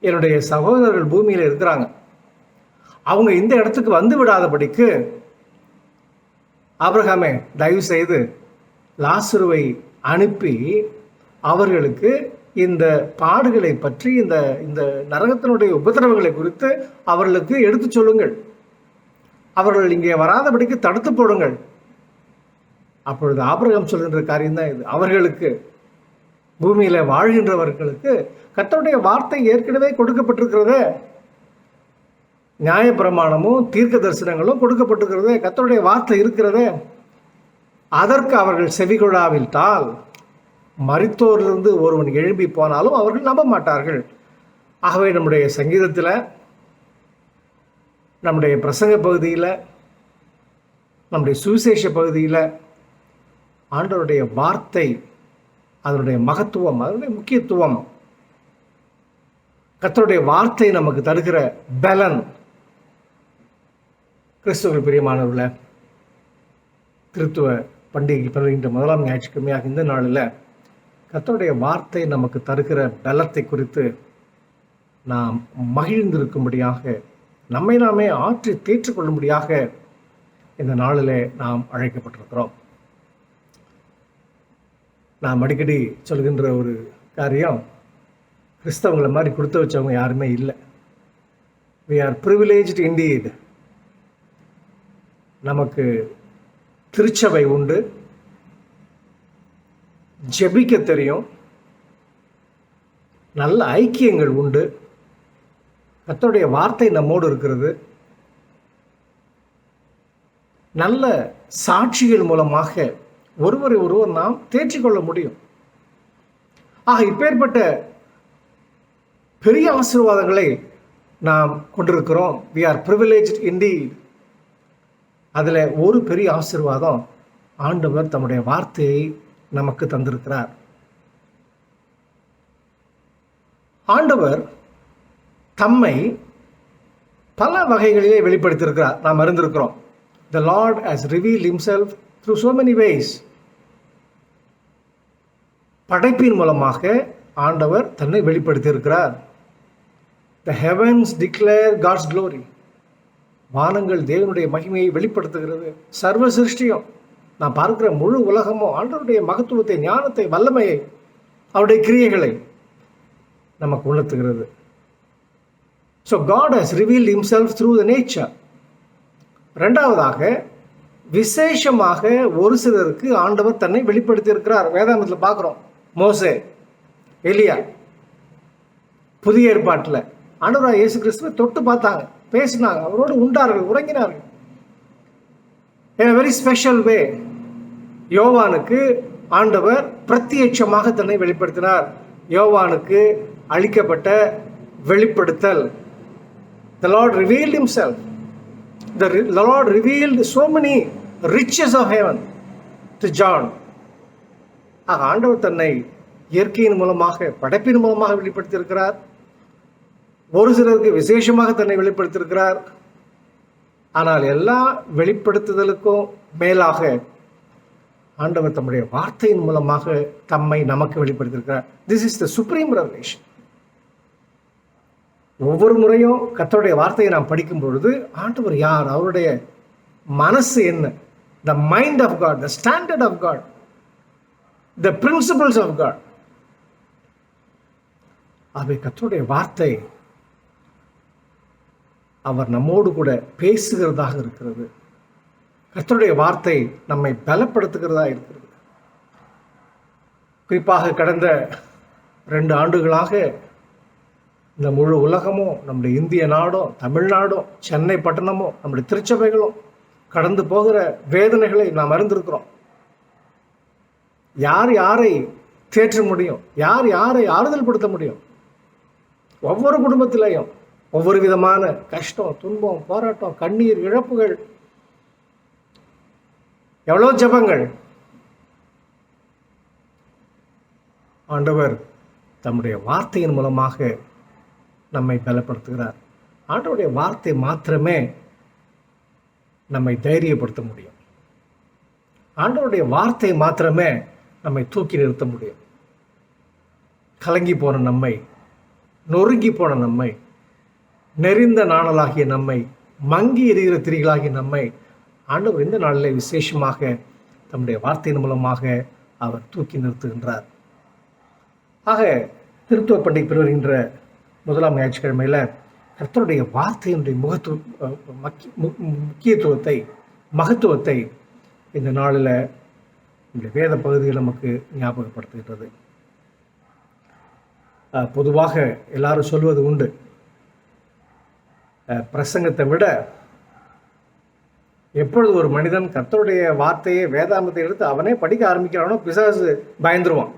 என்னுடைய சகோதரர்கள் பூமியில் இருக்கிறாங்க, அவங்க இந்த இடத்துக்கு வந்து விடாதபடிக்கு ஆபிரகாமே தயவு செய்து லாசருவை அனுப்பி அவர்களுக்கு இந்த பாடுகளை பற்றி, இந்த இந்த நரகத்தினுடைய உபத்திரவங்களை குறித்து அவர்களுக்கு எடுத்து சொல்லுங்கள், அவர்கள் இங்கே வராதபடிக்கு தடுத்து போடுங்கள். அப்பொழுது ஆபிரகாம் சொல்கின்ற காரியம்தான் இது. அவர்களுக்கு, பூமியில் வாழ்கின்றவர்களுக்கு கர்த்தருடைய வார்த்தை ஏற்கனவே கொடுக்கப்பட்டிருக்கிறதே, நியாயப்பிரமாணமும் தீர்க்க தரிசனங்களும் கொடுக்கப்பட்டிருக்கிறதே, கர்த்தருடைய வார்த்தை இருக்கிறதே. அதற்கு அவர்கள் செவிகொடாவிட்டால் மரித்தோரிலிருந்து ஒருவன் எழும்பி போனாலும் அவர்கள் நம்ப மாட்டார்கள். ஆகவே நம்முடைய சங்கீதத்தில், நம்முடைய பிரசங்க பகுதியில், நம்முடைய சுவிசேஷ பகுதியில் ஆண்டவருடைய வார்த்தை, அதனுடைய மகத்துவம், அதனுடைய முக்கியத்துவம், கர்த்தருடைய வார்த்தை நமக்கு தருகிற பலன். கிறிஸ்துவ பிரியமானவர்களே, திருத்துவ பண்டிகைக்கு பிறகுகின்ற 1ஆம் ஞாயிற்றுக்கிழமையாக இந்த நாளில் கர்த்தருடைய வார்த்தை நமக்கு தருகிற பலத்தை குறித்து நாம் மகிழ்ந்திருக்கும்படியாக, நம்மை நாமே ஆற்றி தேற்றுக்கொள்ளும்படியாக இந்த நாளில் நாம் அழைக்கப்பட்டிருக்கிறோம். நாம் அடிக்கடி சொல்கின்ற ஒரு காரியம், கிறிஸ்தவங்களை மாதிரி கொடுத்து வச்சவங்க யாருமே இல்லை. We are privileged indeed. நமக்கு திருச்சபை உண்டு, ஜெபிக்க தெரியும், நல்ல ஐக்கியங்கள் உண்டு, கர்த்தருடைய வார்த்தை நம்மோடு இருக்கிறது, நல்ல சாட்சிகள் மூலமாக ஒருவரை ஒருவர் நாம் தேற்றிக்கொள்ள முடியும். ஆக இப்பேற்பட்ட பெரிய ஆசீர்வாதங்களை நாம் கொண்டிருக்கிறோம். We are privileged indeed. அதில் ஒரு பெரிய ஆசீர்வாதம், ஆண்டவர் தம்முடைய வார்த்தையை நமக்கு தந்திருக்கிறார். ஆண்டவர் தம்மை பல வகைகளிலே வெளிப்படுத்தியிருக்கிறார், நாம் அறிந்திருக்கிறோம். The Lord has revealed himself through so many ways. படைப்பின் மூலமாக ஆண்டவர் தன்னை வெளிப்படுத்தியிருக்கிறார். The heavens declare God's glory. வானங்கள் தேவனுடைய மகிமையை வெளிப்படுத்துகிறது. சர்வ சிருஷ்டியும், நான் பார்க்கிற முழு உலகமும் ஆண்டவருடைய மகத்துவத்தை, ஞானத்தை, வல்லமையை, அவருடைய கிரியைகளை நமக்கு உணர்த்துகிறது. So God has revealed himself through the nature. ரெண்டாவதாக, விசேஷமாக ஒரு சிலருக்கு ஆண்டவர் தன்னை வெளிப்படுத்தி இருக்கிறார். வேதாகமத்தில் பார்க்குறோம், மோசே, எலியா. புதிய ஏற்பாட்டில் ஆண்டவராக இயேசு கிறிஸ்துவை தொட்டு பார்த்தாங்க, பேசினாங்க, அவரோடு உண்டார்கள், உறங்கினார்கள். in a very special way. யோவானுக்கு ஆண்டவர் பிரத்யட்சமாக தன்னை வெளிப்படுத்தினார். யோவானுக்கு அளிக்கப்பட்ட வெளிப்படுத்தல். The Lord revealed himself. The Lord revealed so many riches of heaven to John. ஆண்டவர் தன்னை இயற்கையின் மூலமாக, படைப்பின் மூலமாக வெளிப்படுத்தியிருக்கிறார். ஒரு சிலருக்கு விசேஷமாக தன்னை வெளிப்படுத்தியிருக்கிறார். ஆனால் எல்லா வெளிப்படுத்துதலுக்கும் மேலாக ஆண்டவர் தம்முடைய வார்த்தையின் மூலமாக தம்மை நமக்கு வெளிப்படுத்தியிருக்கிறார். This is the supreme revelation. ஒவ்வொரு முறையும் கர்த்தருடைய வார்த்தையை நாம் படிக்கும் பொழுது ஆண்டவர் யார், அவருடைய மனசு என்ன, the mind of God, the standard of God, the principles of God, அவை கர்த்தருடைய வார்த்தை அவர் நம்மோடு கூட பேசுகிறதாக இருக்கிறது. கர்த்தருடைய வார்த்தை நம்மை பலப்படுத்துகிறதா இருக்கிறது. குறிப்பாக கடந்த 2 ஆண்டுகளாக இந்த முழு உலகமும், நம்முடைய இந்திய நாடும், தமிழ்நாடும், சென்னை பட்டணமும், நம்முடைய திருச்சபைகளும் கடந்து போகிற வேதனைகளை நாம் அறிந்திருக்கிறோம். யார் யாரை தேற்ற முடியும், யார் யாரை ஆறுதல் படுத்த முடியும்? ஒவ்வொரு குடும்பத்திலையும் ஒவ்வொரு விதமான கஷ்டம், துன்பம், போராட்டம், கண்ணீர், இழப்புகள், எவ்வளோ ஜெபங்கள். ஆண்டவர் தம்முடைய வார்த்தையின் மூலமாக நம்மை பலப்படுத்துகிறார். ஆண்டவருடைய வார்த்தை மாத்திரமே நம்மை தைரியப்படுத்த முடியும். ஆண்டவருடைய வார்த்தை மாத்திரமே நம்மை தூக்கி நிறுத்த முடியும். கலங்கி போன நம்மை, நொறுங்கி போன நம்மை, நெறிந்த நாணலாகிய நம்மை, மங்கி எரிகிற திரிகளாகிய நம்மை ஆண்டவர் இந்த நாளில் விசேஷமாக தம்முடைய வார்த்தையின் மூலமாக அவர் தூக்கி நிறுத்துகின்றார். ஆக திருத்துவ பண்டிகை பெறுகின்ற 1ஆம் ஞாயிற்றுக்கிழமையில் கர்த்தருடைய வார்த்தையினுடைய முக்கியத்துவத்தை, மகத்துவத்தை இந்த நாளில் இந்த வேத பகுதியில் நமக்கு ஞாபகப்படுத்துகின்றது. பொதுவாக எல்லாரும் சொல்வது உண்டு, பிரசங்கத்தை விட எப்பொழுது ஒரு மனிதன் கர்த்தருடைய வார்த்தையை, வேதாந்தத்தை எடுத்து அவனே படிக்க ஆரம்பிக்கிறானோ பிசாசு பயந்துருவான்.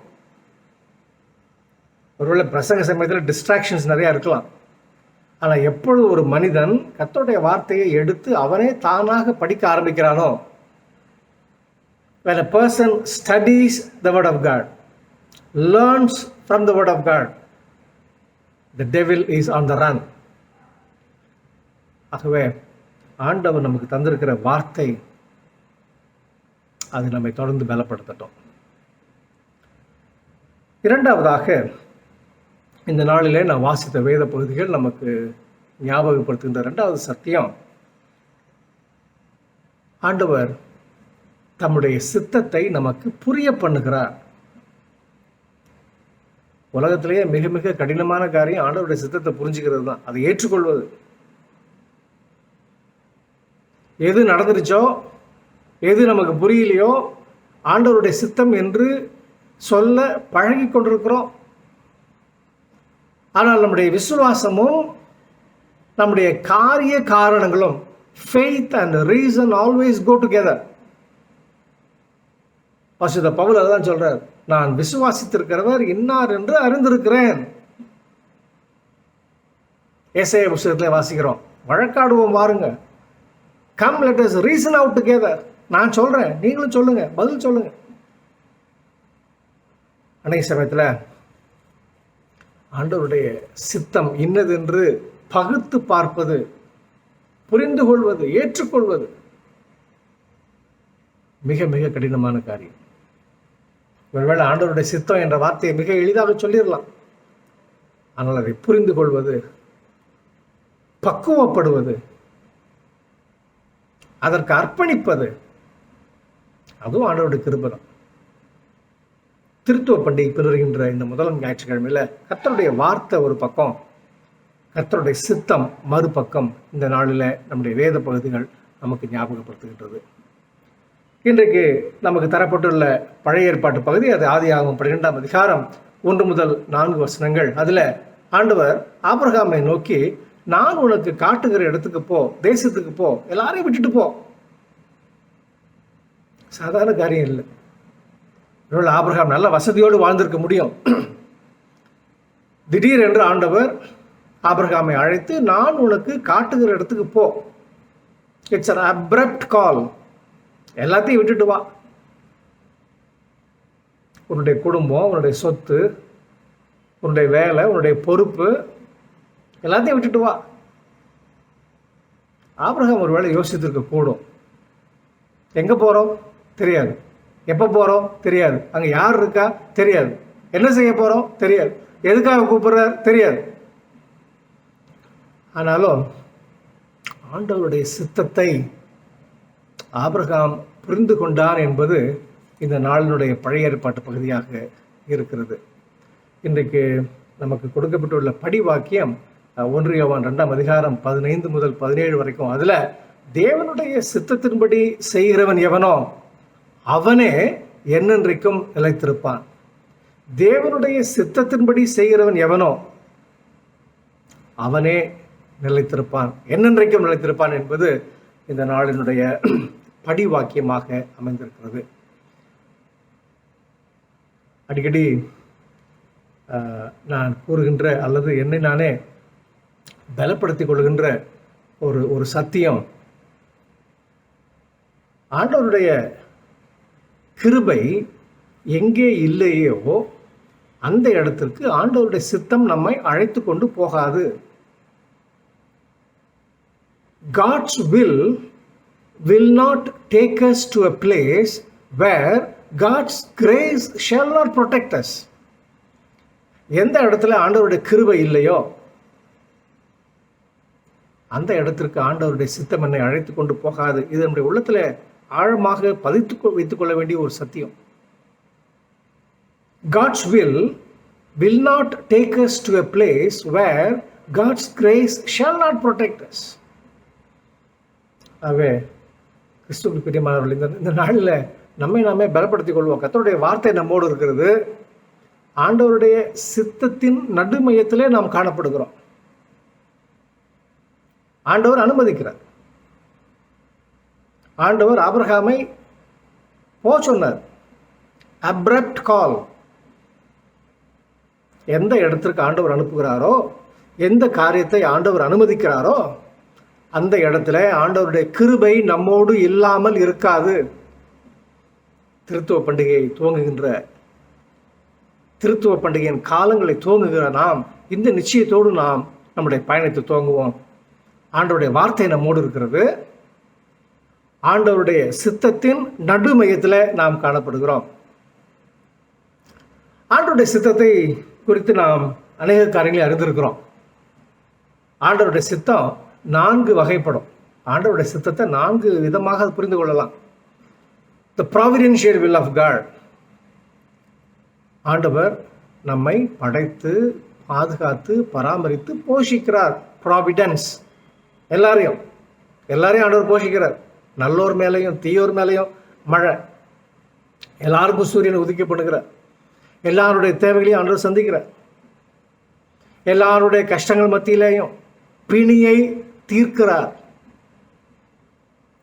ஒருவேளை பிரசங்க சமயத்தில் டிஸ்ட்ராக்ஷன்ஸ் நிறையா இருக்கலாம். ஆனால் எப்பொழுது ஒரு மனிதன் கர்த்தருடைய வார்த்தையை எடுத்து அவனே தானாக படிக்க ஆரம்பிக்கிறானோ, when a person studies the word of God, learns from the word of God, the devil is on the run. ஆகவே ஆண்டவர் நமக்கு தந்திருக்கிற வார்த்தை அது நம்மை தொடர்ந்து பலப்படுத்தட்டும். இரண்டாவதாக இந்த நாளிலே நான் வாசித்த வேத பகுதிகள் நமக்கு ஞாபகப்படுத்துகின்ற 2வது சத்தியம், ஆண்டவர் தம்முடைய சித்தத்தை நமக்கு புரிய பண்ணுகிறார். உலகத்திலேயே மிக மிக கடினமான காரியம் ஆண்டவருடைய சித்தத்தை புரிஞ்சுக்கிறது தான், அதை ஏற்றுக்கொள்வது. எது நடந்துருச்சோ, எது நமக்கு புரியலையோ, ஆண்டவருடைய சித்தம் என்று சொல்ல பழகி கொண்டிருக்கிறோம். ஆனால் நம்முடைய விசுவாசமும் நம்முடைய காரிய காரணங்களும், faith and reason always go together. பரிசுத்த பவுல் அதான் சொல்றார், நான் விசுவாசித்திருக்கிறவர் இன்னார் என்று அறிந்திருக்கிறேன். ஏசாயா புத்தகத்தில் வாசிக்கிறோம், வழக்காடுவோம் வாருங்க, come let us reason out together. நான் சொல்றேன், நீங்களும் சொல்லுங்க, பதில் சொல்லுங்க. அநேக சமயத்தில் ஆண்டவருடைய சித்தம் இன்னது என்று பகுத்து பார்ப்பது, புரிந்து கொள்வது, ஏற்றுக்கொள்வது மிக மிக கடினமான காரியம். ஒருவேளை ஆண்டவருடைய சித்தம் என்ற வார்த்தையை மிக எளிதாக சொல்லிடலாம். ஆனால் அதை புரிந்து கொள்வது, பக்குவப்படுவது, அதற்கு அர்ப்பணிப்பது, அதுவும் ஆண்டவருடைய கிருபை. திருத்துவ பண்டிகை பெறுகின்ற இந்த 1ஆம் ஞாயிற்றுக்கிழமையில் கர்த்தருடைய வார்த்தை ஒரு பக்கம், கர்த்தருடைய சித்தம் மறுபக்கம் இந்த நாளில் நம்முடைய வேத பகுதிகள் நமக்கு ஞாபகப்படுத்துகின்றது. இன்றைக்கு நமக்கு தரப்பட்டுள்ள பழைய ஏற்பாட்டு பகுதி, அது ஆதியாகமம் 12ஆம் அதிகாரம் 1 முதல் 4 வசனங்கள். அதில் ஆண்டவர் ஆபிரகாமை நோக்கி, நான் உனக்கு காட்டுகிற இடத்துக்கு போ, தேசத்துக்கு போ, எல்லாரையும் விட்டுட்டு போ. சாதாரண காரியம் இல்லை. ஒருவேளை ஆபிரகாம் நல்ல வசதியோடு வாழ்ந்திருக்க முடியும். திடீரென்று ஆண்டவர் ஆபிரகாமை அழைத்து, நான் உனக்கு காட்டுகிற இடத்துக்கு போ. இட்ஸ் an abrupt கால். எல்லாத்தையும் விட்டுட்டு வா. உன்னுடைய குடும்பம், உன்னுடைய சொத்து, உன்னுடைய வேலை, உன்னுடைய பொறுப்பு எல்லாத்தையும் விட்டுட்டு வா. ஆபிரகாம் ஒரு வேளை யோசித்திருக்க கூடும். எங்கே போகிறோம் தெரியாது, எப்போ போகிறோம் தெரியாது, அங்கே யார் இருக்கா தெரியாது, என்ன செய்ய போகிறோம் தெரியாது, எதுக்காக கூப்பிட்றார் தெரியாது. ஆனாலும் ஆண்டவருடைய சித்தத்தை ஆபிரகாம் புரிந்து கொண்டான் என்பது இந்த நாளினுடைய பழைய ஏற்பாட்டு பகுதியாக இருக்கிறது. இன்றைக்கு நமக்கு கொடுக்கப்பட்டுள்ள படிவாக்கியம் 1 யோவான் 2ஆம் அதிகாரம் 15 முதல் 17 வரைக்கும். அதில் தேவனுடைய சித்தத்தின்படி செய்கிறவன் எவனோ அவனே என்னென்றைக்கும் நிலைத்திருப்பான். தேவனுடைய சித்தத்தின்படி செய்கிறவன் எவனோ அவனே நிலைத்திருப்பான், என்னென்றைக்கும் நிலைத்திருப்பான் என்பது இந்த நாளினுடைய படிவாக்கியமாக அமைந்திருக்கிறது. அடிக்கடி நான் கூறுகின்ற அல்லது என்னை நானே பலப்படுத்திக் கொள்கின்ற ஒரு சத்தியம், ஆண்டவருடைய கிருபை எங்கே இல்லையோ அந்த இடத்திற்கு ஆண்டவருடைய சித்தம் நம்மை அழைத்து கொண்டு போகாது. God's will not take us to a place where God's grace shall not protect us. எந்த இடத்துல ஆண்டவருடைய கிருபை இல்லையோ அந்த இடத்திற்கு ஆண்டவருடைய சித்தம் என்னை அழைத்து கொண்டு போகாது. இது நம்முடைய உள்ளத்தில் ஆழமாக வைத்துக் கொள்ள வேண்டிய ஒரு சத்தியம். God's will not take us to a place where God's grace shall not protect us. ஆகவே கிறிஸ்துவுக்கு பிரியமானவர்கள், இந்த நாளில் நம்மை நாமே பலப்படுத்திக் கொள்வோம். கர்த்தருடைய வார்த்தை நம்மோடு இருக்கிறது. ஆண்டவருடைய சித்தத்தின் நடுமையத்திலே நாம் காணப்படுகிறோம். ஆண்டவர் அனுமதிக்கிறார். ஆண்டவர் ஆபிரகாமை போ சொன்னார். அப்ரப்ட் கால். எந்த இடத்திற்கு ஆண்டவர் அனுப்புகிறாரோ, எந்த காரியத்தை ஆண்டவர் அனுமதிக்கிறாரோ அந்த இடத்துல ஆண்டவருடைய கிருபை நம்மோடு இல்லாமல் இருக்காது. திருத்துவ பண்டிகையை துவங்குகின்ற, திருத்துவ பண்டிகையின் காலங்களை துவங்குகிற நாம் இந்த நிச்சயத்தோடு நாம் நம்முடைய பயணத்தை துவங்குவோம். ஆண்டவருடைய வார்த்தை நம்மோடு இருக்கிறது. ஆண்டவருடைய சித்தத்தின் நடுமையத்தில் நாம் காணப்படுகிறோம். ஆண்டவருடைய சித்தத்தை குறித்து நாம் அநேக காரியங்களை அறிந்திருக்கிறோம். ஆண்டவருடைய சித்தம் 4 வகைப்படும். ஆண்டவருடைய சித்தத்தை 4 விதமாக புரிந்து கொள்ளலாம். The providential will of God. ஆண்டவர் நம்மை படைத்து பாதுகாத்து பராமரித்து போஷிக்கிறார். ப்ராவிடன்ஸ். எல்லாரையும் ஆண்டவர் போஷிக்கிறார். நல்லோர் மேலேயும் தீயோர் மேலேயும் மழை, எல்லாருக்கும் சூரியனை உதிக்க பண்ணுகிறார். எல்லாருடைய தேவைகளையும் ஆண்டவர் சந்திக்கிறார். எல்லாருடைய கஷ்டங்கள் மத்தியிலேயும் பிணியை தீர்க்கிறார்.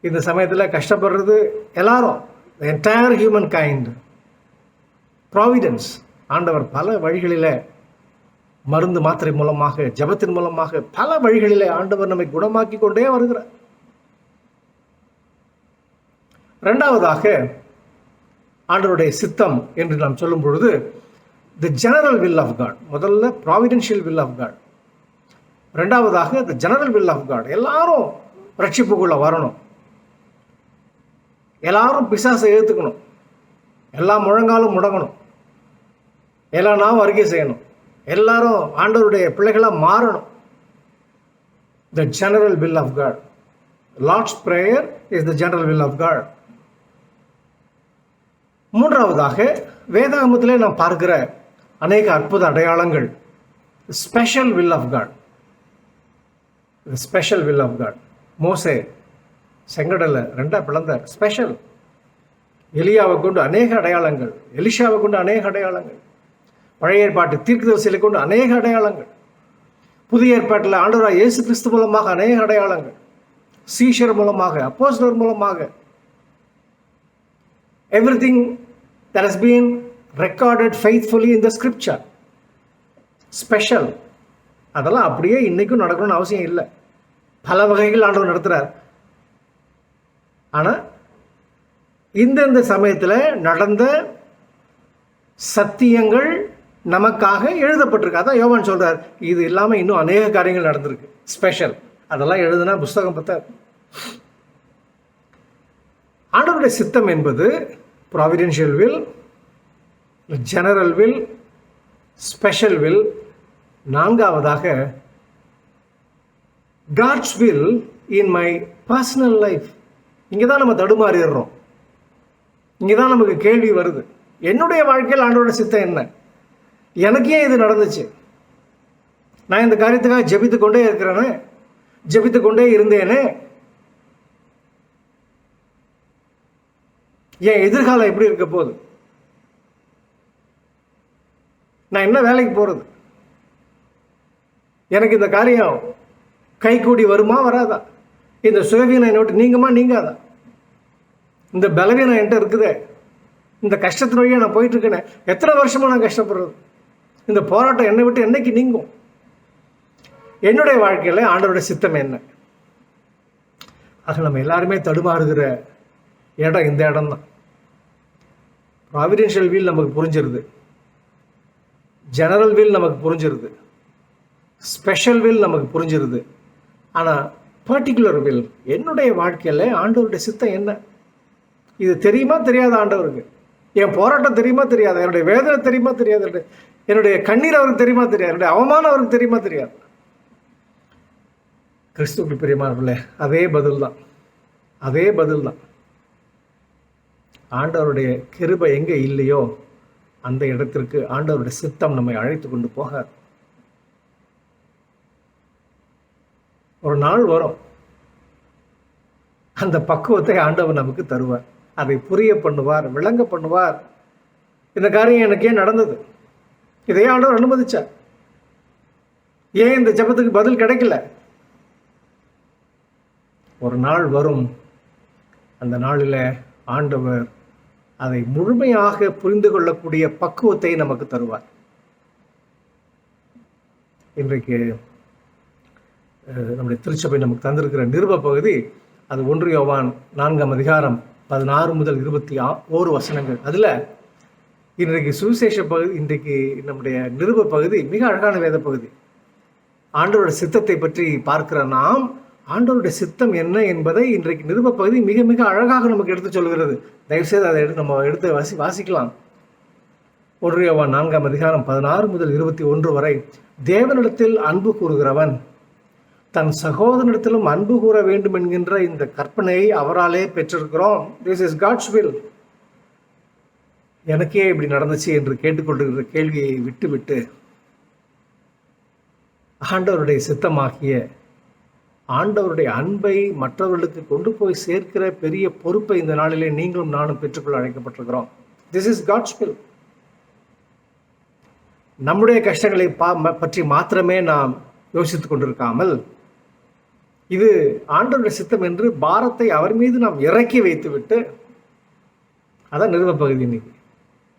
இந்த சமயத்தில் கஷ்டப்படுறது எல்லாரும், என்டையர் ஹியூமன் கைண்ட். ப்ராவிடன்ஸ். ஆண்டவர் பல வழிகளில், மருந்து மாத்திரை மூலமாக, ஜபத்தின் மூலமாக, பல வழிகளிலே ஆண்டவர் நம்மை குணமாக்கி கொண்டே வருகிறார். இரண்டாவதாக ஆண்டவருடைய சித்தம் என்று நாம் சொல்லும் பொழுது the general will of God. முதல்ல ப்ராவிடென்ஷியல் வில் ஆஃப் காட். ரெண்டாவதாக the general will of God. எல்லாரும் ரட்சிப்புக்குள்ள வரணும், எல்லாரும் பிசாசை ஏற்றுக்கணும், எல்லா முழங்காலும் முடங்கணும், எல்லா நாமும் அறிக்கை செய்யணும், எல்லாரும் ஆண்டவருடைய பிள்ளைகளாக மாறணும். The general will of God. Lord's prayer is the general will of God. மூன்றாவதாக வேதாகமத்திலே நாம் பார்க்கிற அநேக அற்புத அடையாளங்கள், special will of God. Special will of God. மோசே செங்கடலை 2 பிளந்தார். ஸ்பெஷல். எலியாவை கொண்டு அநேக அடையாளங்கள், எலிஷாவை கொண்டு அநேக அடையாளங்கள், பழைய ஏற்பாட்டு தீர்க்கதரிசிகளை கொண்டு அநேக அடையாளங்கள், புதிய ஏற்பாட்டில் ஆண்டவராகிய இயேசு கிறிஸ்து மூலமாக அநேக அடையாளங்கள், சீஷர் மூலமாக, அப்போஸ்தலர் மூலமாக. Everything that has been recorded faithfully in the scripture. Special. அதெல்லாம் அப்படியே இன்றைக்கும் நடக்கணும்னு அவசியம் இல்லை. பல வகைகள் ஆண்டவர் நடத்துகிறார். ஆனால் இந்தந்த சமயத்தில் நடந்த சத்தியங்கள் நமக்காக எழுதப்பட்டிருக்கு. அதான் யோவான் சொல்கிறார், இது இல்லாமல் இன்னும் அநேக காரியங்கள் நடந்திருக்கு ஸ்பெஷல். அதெல்லாம் எழுதுனா புஸ்தகம் பத்தாது. ஆண்டவருடைய சித்தம் என்பது providential will, general will, special will. நான்காவதாக God's will in my personal life. இங்கே தான் நம்ம தடுமாறிடுறோம். இங்கே தான் நமக்கு கேள்வி வருது, என்னுடைய வாழ்க்கையில் ஆண்டவருடைய சித்தம் என்ன? எனக்கு ஏன் இது நடந்துச்சு? நான் இந்த காரியத்துக்காக ஜெபித்து கொண்டே இருக்கிறேனே, ஜெபித்து கொண்டே இருந்தேனே, என் எதிர்காலம் எப்படி இருக்க போகுது? நான் என்ன வேலைக்கு போகிறது? எனக்கு இந்த காரியம் கைகூடி வருமா வராதா? இந்த சுயவீனம் என்னை விட்டு நீங்குமா நீங்காதா? இந்த பலவீனம் என்கிட்ட இருக்குதே, இந்த கஷ்டத்தின் வழியாக நான் போயிட்டுருக்கேனே, எத்தனை வருஷமாக நான் கஷ்டப்படுறது? இந்த போராட்டம் என்னை விட்டு என்னைக்கு நீங்கும்? என்னுடைய வாழ்க்கையில் ஆண்டவருடைய சித்தம் என்ன? ஆக நம்ம எல்லாருமே தடுமாறுகிற இடம் இந்த இடம் தான். ப்ராவிடென்ஷியல் வில் நமக்கு புரிஞ்சிருது, ஜெனரல் வில் நமக்கு புரிஞ்சிருது, ஸ்பெஷல் வில் நமக்கு புரிஞ்சிருது. ஆனால் பர்டிகுலர் வில், என்னுடைய வாழ்க்கையில் ஆண்டவருடைய சித்தம் என்ன? இது தெரியுமா தெரியாத ஆண்டவருக்கு? என் போராட்டம் தெரியுமா தெரியாது? என்னுடைய வேதனை தெரியுமா தெரியாது? என்னுடைய கண்ணீர் அவருக்கு தெரியுமா தெரியாது? என்னுடைய அவமானம் அவருக்கு தெரியுமா தெரியாது? கிறிஸ்துவுக்கு பிரியமானவர்களே, அதே பதில் தான், அதே பதில் தான். ஆண்டவருடைய கிருபை எங்கே இல்லையோ அந்த இடத்திற்கு ஆண்டவருடைய சித்தம் நம்மை அழைத்து கொண்டு போகாது. ஒரு நாள் வரும், அந்த பக்குவத்தை ஆண்டவர் நமக்கு தருவார், அதை புரிய பண்ணுவார், விளங்க பண்ணுவார். இந்த காரியம் எனக்கு ஏன் நடந்தது? இதையே ஆண்டவர் அனுமதிச்சார். ஏன் இந்த ஜெபத்துக்கு பதில் கிடைக்கல? ஒரு நாள் வரும், அந்த நாளில் ஆண்டவர் அதை முழுமையாக புரிந்து கொள்ளக்கூடிய பக்குவத்தை நமக்கு தருவார். இன்றைக்கு நம்முடைய திருச்சபை நமக்கு தந்திருக்கிற நிருப பகுதி, அது 1 யோவான் 4ஆம் அதிகாரம் 16 முதல் 21 வசனங்கள். அதில் இன்றைக்கு சுவிசேஷ பகுதி, இன்றைக்கு நம்முடைய நிருப பகுதி மிக அழகான வேத பகுதி. ஆண்டவருடைய சித்தத்தை பற்றி பார்க்கிற நாம், ஆண்டவருடைய சித்தம் என்ன என்பதை இன்றைக்கு நிருப பகுதி மிக மிக அழகாக நமக்கு எடுத்து சொல்கிறது. தயவுசெய்து அதை நம்ம எடுத்து வாசிக்கலாம். 1 யோவான் 4ஆம் அதிகாரம் 16 முதல் 21 வரை. தேவனிடத்தில் அன்பு கூறுகிறவன் தன் சகோதரனிடத்திலும் அன்பு கூற வேண்டும் என்கின்ற இந்த கற்பனையை அவராலே பெற்றிருக்கிறோம். This is God's will. எனக்கே இப்படி நடந்துச்சு என்று கேட்டுக்கொண்டிருக்கிற கேள்வியை விட்டுவிட்டு ஆண்டவருடைய சித்தமாகிய ஆண்டவருடைய அன்பை மற்றவர்களுக்கு கொண்டு போய் சேர்க்கிற பெரிய பொறுப்பை இந்த நாளிலே நீங்களும் நானும் பெற்றுக்கொள்ள அழைக்கப்பட்டிருக்கிறோம். This is God's will. நம்முடைய கஷ்டங்களை பற்றி மாத்திரமே நாம் யோசித்துக் கொண்டிருக்காமல், இது ஆண்டவருடைய சித்தம் என்று பாரத்தை அவர் மீது நாம் இறக்கி வைத்துவிட்டு, அதான் நிறுவ பகுதி இன்னைக்கு.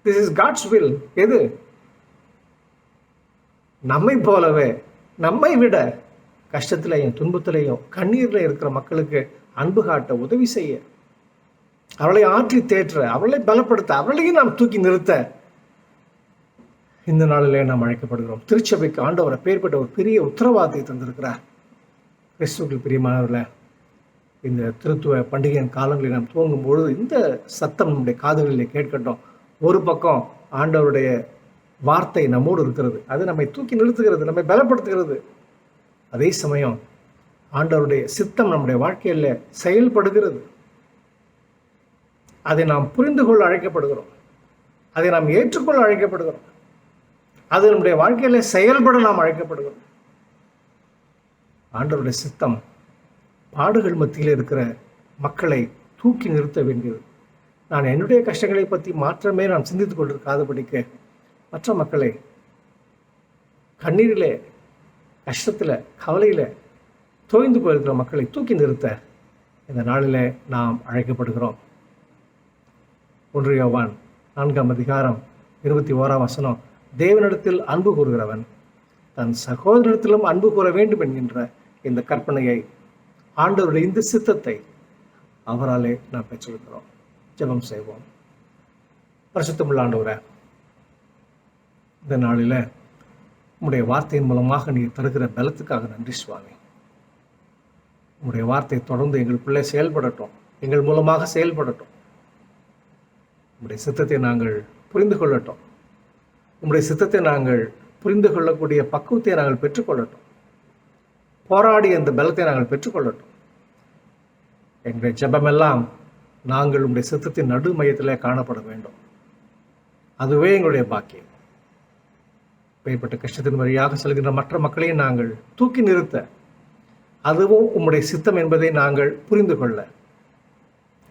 This is God's will. எது? நம்மை போலவே, நம்மை விட கஷ்டத்திலையும் துன்பத்திலையும் கண்ணீரில் இருக்கிற மக்களுக்கு அன்பு காட்ட, உதவி செய்ய, அவளை ஆற்றி தேற்ற, அவளை பலப்படுத்த, அவளையும் நாம் தூக்கி நிறுத்த இந்த நாளிலே நாம் அழைக்கப்படுகிறோம். திருச்சபைக்கு ஆண்டவர் அப்பேற்பட்ட ஒரு பெரிய உத்தரவாதத்தை தந்திருக்கிறார். கிறிஸ்துவுக்கு பிரியமானவர்களே, இந்த திருத்துவ பண்டிகையின் காலங்களில் நாம் துவங்கும் பொழுது இந்த சத்தம் நம்முடைய காதுகளிலே கேட்கட்டும். ஒரு பக்கம் ஆண்டவருடைய வார்த்தை நம்மோடு இருக்கிறது, அது நம்மை தூக்கி நிறுத்துகிறது, நம்மை பலப்படுத்துகிறது. அதே சமயம் ஆண்டவருடைய சித்தம் நம்முடைய வாழ்க்கையில் செயல்படுகிறது. அதை நாம் புரிந்து கொள்ள அழைக்கப்படுகிறோம், அதை நாம் ஏற்றுக்கொள்ள அழைக்கப்படுகிறோம், அது நம்முடைய வாழ்க்கையில் செயல்பட நாம் அழைக்கப்படுகிறோம். ஆண்டவருடைய சித்தம் பாடுகள் மத்தியில் இருக்கிற மக்களை தூக்கி நிறுத்த வேண்டியது. நான் என்னுடைய கஷ்டங்களை பற்றி மாற்றமே நான் சிந்தித்துக் கொண்டிருக்காதபடிக்கு மற்ற மக்களை கண்ணீரிலே, கஷ்டத்தில், கவலையில் தோய்ந்து போயிருக்கிற மக்களை தூக்கி நிறுத்த இந்த நாளில் நாம் அழைக்கப்படுகிறோம். 1 யோவான் 4ஆம் அதிகாரம் 21ஆம் வசனம். தேவனிடத்தில் அன்பு கூறுகிறவன் தன் சகோதரத்திலும் அன்பு கூற வேண்டும் என்கின்ற இந்த கற்பனையை, ஆண்டவருடைய இந்த சித்தத்தை அவராலே நாம் பெற்றிருக்கிறோம். ஜெபம் செய்வோம். பரிசுத்தமுள்ள ஆண்டவரே, இந்த நாளில் உம்முடைய வார்த்தையின் மூலமாக நீ தருகிற பலத்துக்காக நன்றி சுவாமி. உம்முடைய வார்த்தை தொடர்ந்து எங்களுக்குள்ளே செயல்படட்டும், எங்கள் மூலமாக செயல்படட்டும். உம்முடைய சித்தத்தை நாங்கள் புரிந்து கொள்ளட்டும். உம்முடைய சித்தத்தை நாங்கள் புரிந்து கொள்ளக்கூடிய பக்குவத்தை நாங்கள் பெற்றுக்கொள்ளட்டும். போராடி அந்த பலத்தை நாங்கள் பெற்றுக்கொள்ளட்டும். எங்களுடைய ஜெபமெல்லாம் நாங்கள் உங்களுடைய சித்தத்தின் நடு மையத்திலே காணப்பட வேண்டும். அதுவே எங்களுடைய பாக்கியம். பெயர்பட்ட கஷ்டத்தின் வழியாக செல்கின்ற மற்ற மக்களையும் நாங்கள் தூக்கி நிறுத்த, அதுவும் உம்முடைய சித்தம் என்பதை நாங்கள் புரிந்து கொள்ள,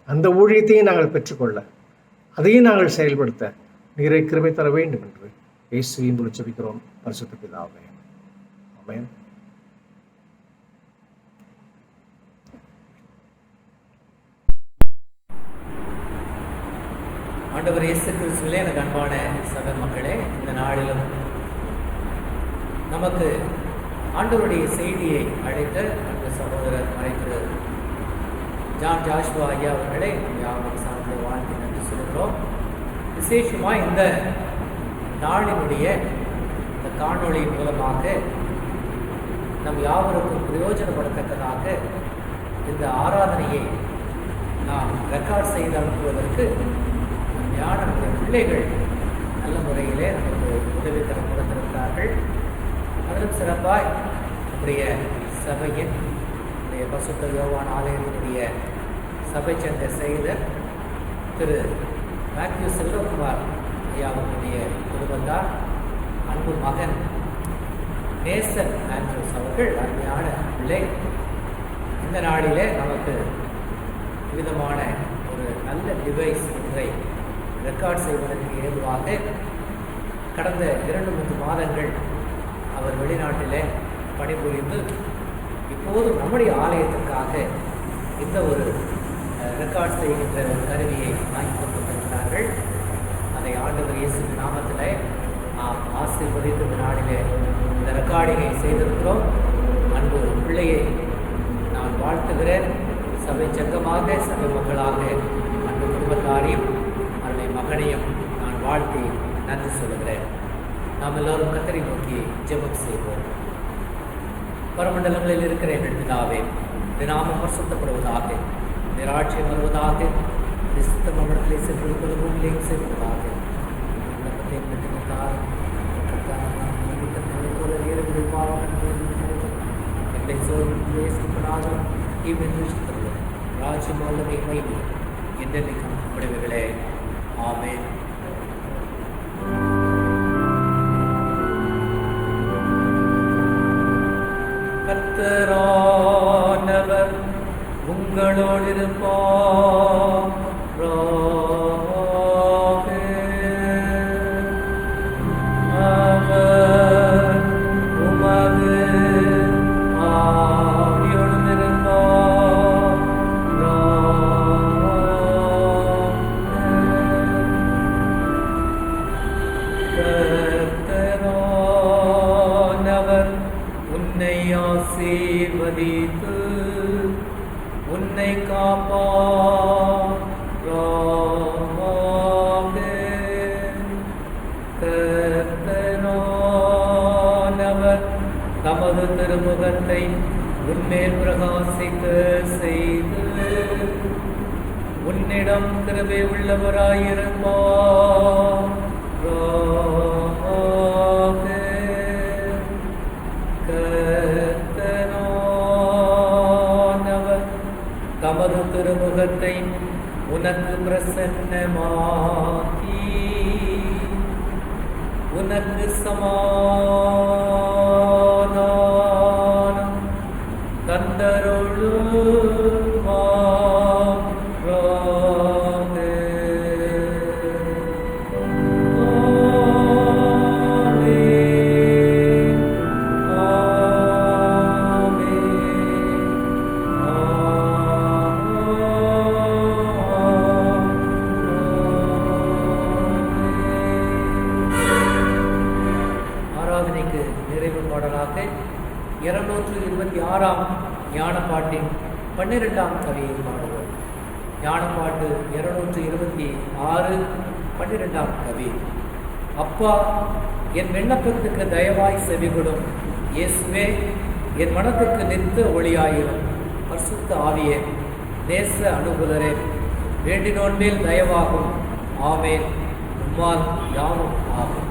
அந்த ஊழியத்தையும் நாங்கள் பெற்றுக்கொள்ள, அதையும் நாங்கள் செயல்படுத்த நீரை கிருபை தர வேண்டும் என்று இயேசுவின் மூலம் ஜெபிக்கிறோம் பரிசுத்த பிதாவே. ஆமென். ஆண்டவர் இயேசு கிறிஸ்துவிலே எனக்கு அன்பான சக மக்களே, இந்த நாளிலும் நமக்கு ஆண்டவருடைய செய்தியை அழைத்த அந்த சகோதரர் மறைத்திரு ஜான் ஜாஷ்வா ஐயா அவர்களே யாரும் சார்ந்த வாழ்க்கை நன்றி சொல்கிறோம். விசேஷமாக இந்த நாளினுடைய இந்த காணொளி மூலமாக நம் யாவருக்கும் பிரயோஜனப்படத்தக்கதாக இந்த ஆராதனையை நாம் ரெக்கார்ட் செய்து அனுப்புவதற்கு நம்முடைய பிள்ளைகள் நல்ல முறையிலே நமக்கு உதவிக்கரம் கொடுத்திருக்கிறார்கள். அதிலும் சிறப்பாய் நம்முடைய சபையின் நம்முடைய பரிசுத்த யோவான் ஆலயத்தினுடைய சபை சேர்ந்த செயலர் திரு மேத்யூ செல்வகுமார் ஐயாவுடைய குடும்பத்தார், அன்பு மகன் நேசன் ஆண்ட்ரூஸ் அவர்கள் அருமையான பிள்ளை இந்த நாளிலே நமக்கு விதமான ஒரு நல்ல டிவைஸ் ஒன்றை ரெக்கார்ட் செய்வதற்கு ஏதுவாக கடந்த 2-3 மாதங்கள் அவர் வெளிநாட்டிலே பணிபுரிந்து இப்போது நம்முடைய ஆலயத்திற்காக இந்த ஒரு ரெக்கார்ட் செய்கின்ற ஒரு கருவியை வாங்கி கொண்டிருக்கிறார்கள். அதை ஆண்டவர் இயேசுவின் நாமத்திலே நாம் ஆசீர்வதித்து இந்த நாளிலே இந்த ரெக்கார்டிங்கை செய்திருக்கிறோம். அன்பு பிள்ளையை நான் வாழ்த்துகிறேன். சபை சங்கமாக, சபை மக்களாக அன்பு குடும்பத்தாரையும் அவருடைய மகனையும் நான் வாழ்த்தி நன்றி சொல்லுகிறேன். நாம் எல்லோரும் கர்த்தரை நோக்கி ஜெபம் செய்வோம். பரமண்டலங்களில் இருக்கிற எங்கள் பிதாவே, நாமம் பரிசுத்தப்படுவதாக, ராஜ்யம் வருவதாக, சித்தம் நம்மிடத்திலே சென்று பூமியிலேயும் செல்வதாக. ராஜ்யம் வல்லமை மகிமை என்றென்றைக்கும் விடுவுகளே. ஆமென். கர்த்தரானவர் உங்களோடு இருப்பார். அவர் உமது ஆவியோடும் இருப்பார். கர்த்தரானவர் உன்னை ஆசீர்வதித்து உன்னை காப்பார். கர்த்தரானவர் தமது திருமுகத்தை உன்மேல் பிரகாசிக்க செய்து உன்னிடம் கிருபை உள்ளவராயிருப்பார். கர்த்தரானவர் தமது திருமுகத்தை உனக்கு பிரசன்னமாக்கி உனக்கு சமாதானம் தந்தருளுவாராக. ஆராதனைக்கு நிறைவு 226 ஞானப்பாட்டின் 12ஆம் கவியை பாடுவோம். ஞானப்பாட்டு 226 12ஆம் கவி. அப்பா, என் விண்ணப்பத்துக்கு தயவாய் செவிகொடும். இயேசுவே, என் மனத்துக்கு நித்த ஒளியாயிரும். பரிசுத்த ஆவியே, நேச அனுபுதரே, வேண்டினோன் மேல் தயவாகும். ஆமேன். உம்மால் யாவும் ஆகும்.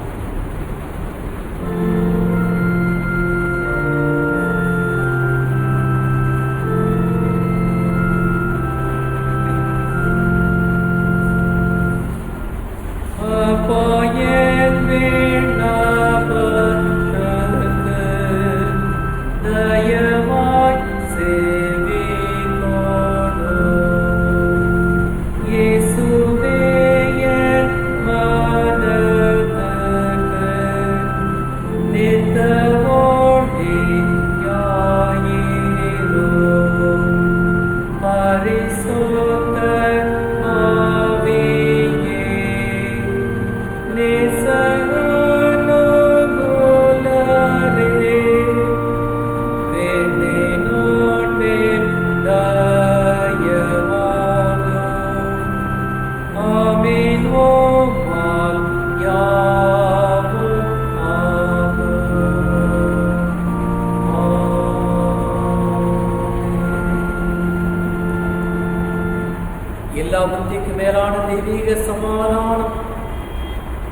எல்லா புத்திக்கு மேலான தெய்வீக சமாதானம்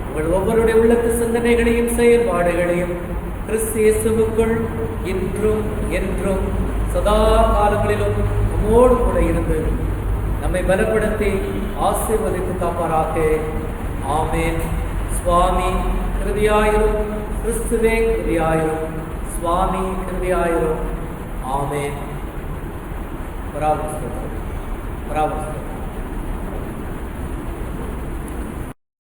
உங்கள் ஒவ்வொருடைய உள்ளத்து சிந்தனைகளையும் செயல்பாடுகளையும் கிறிஸ்து இயேசுவுக்குள் இன்றும் என்றும் சதா காலங்களிலும் நம்மோடு கூட இருந்து நம்மை பலப்படுத்தி ஆசீர்வதித்து காப்பாராக. ஆமேன். சுவாமி கிருபையாயிரும். கிறிஸ்துவே கிருபையாயிரும். சுவாமி கிருபையாயிரும். ஆமேன். பராமரிஸ்தோத்திரம்.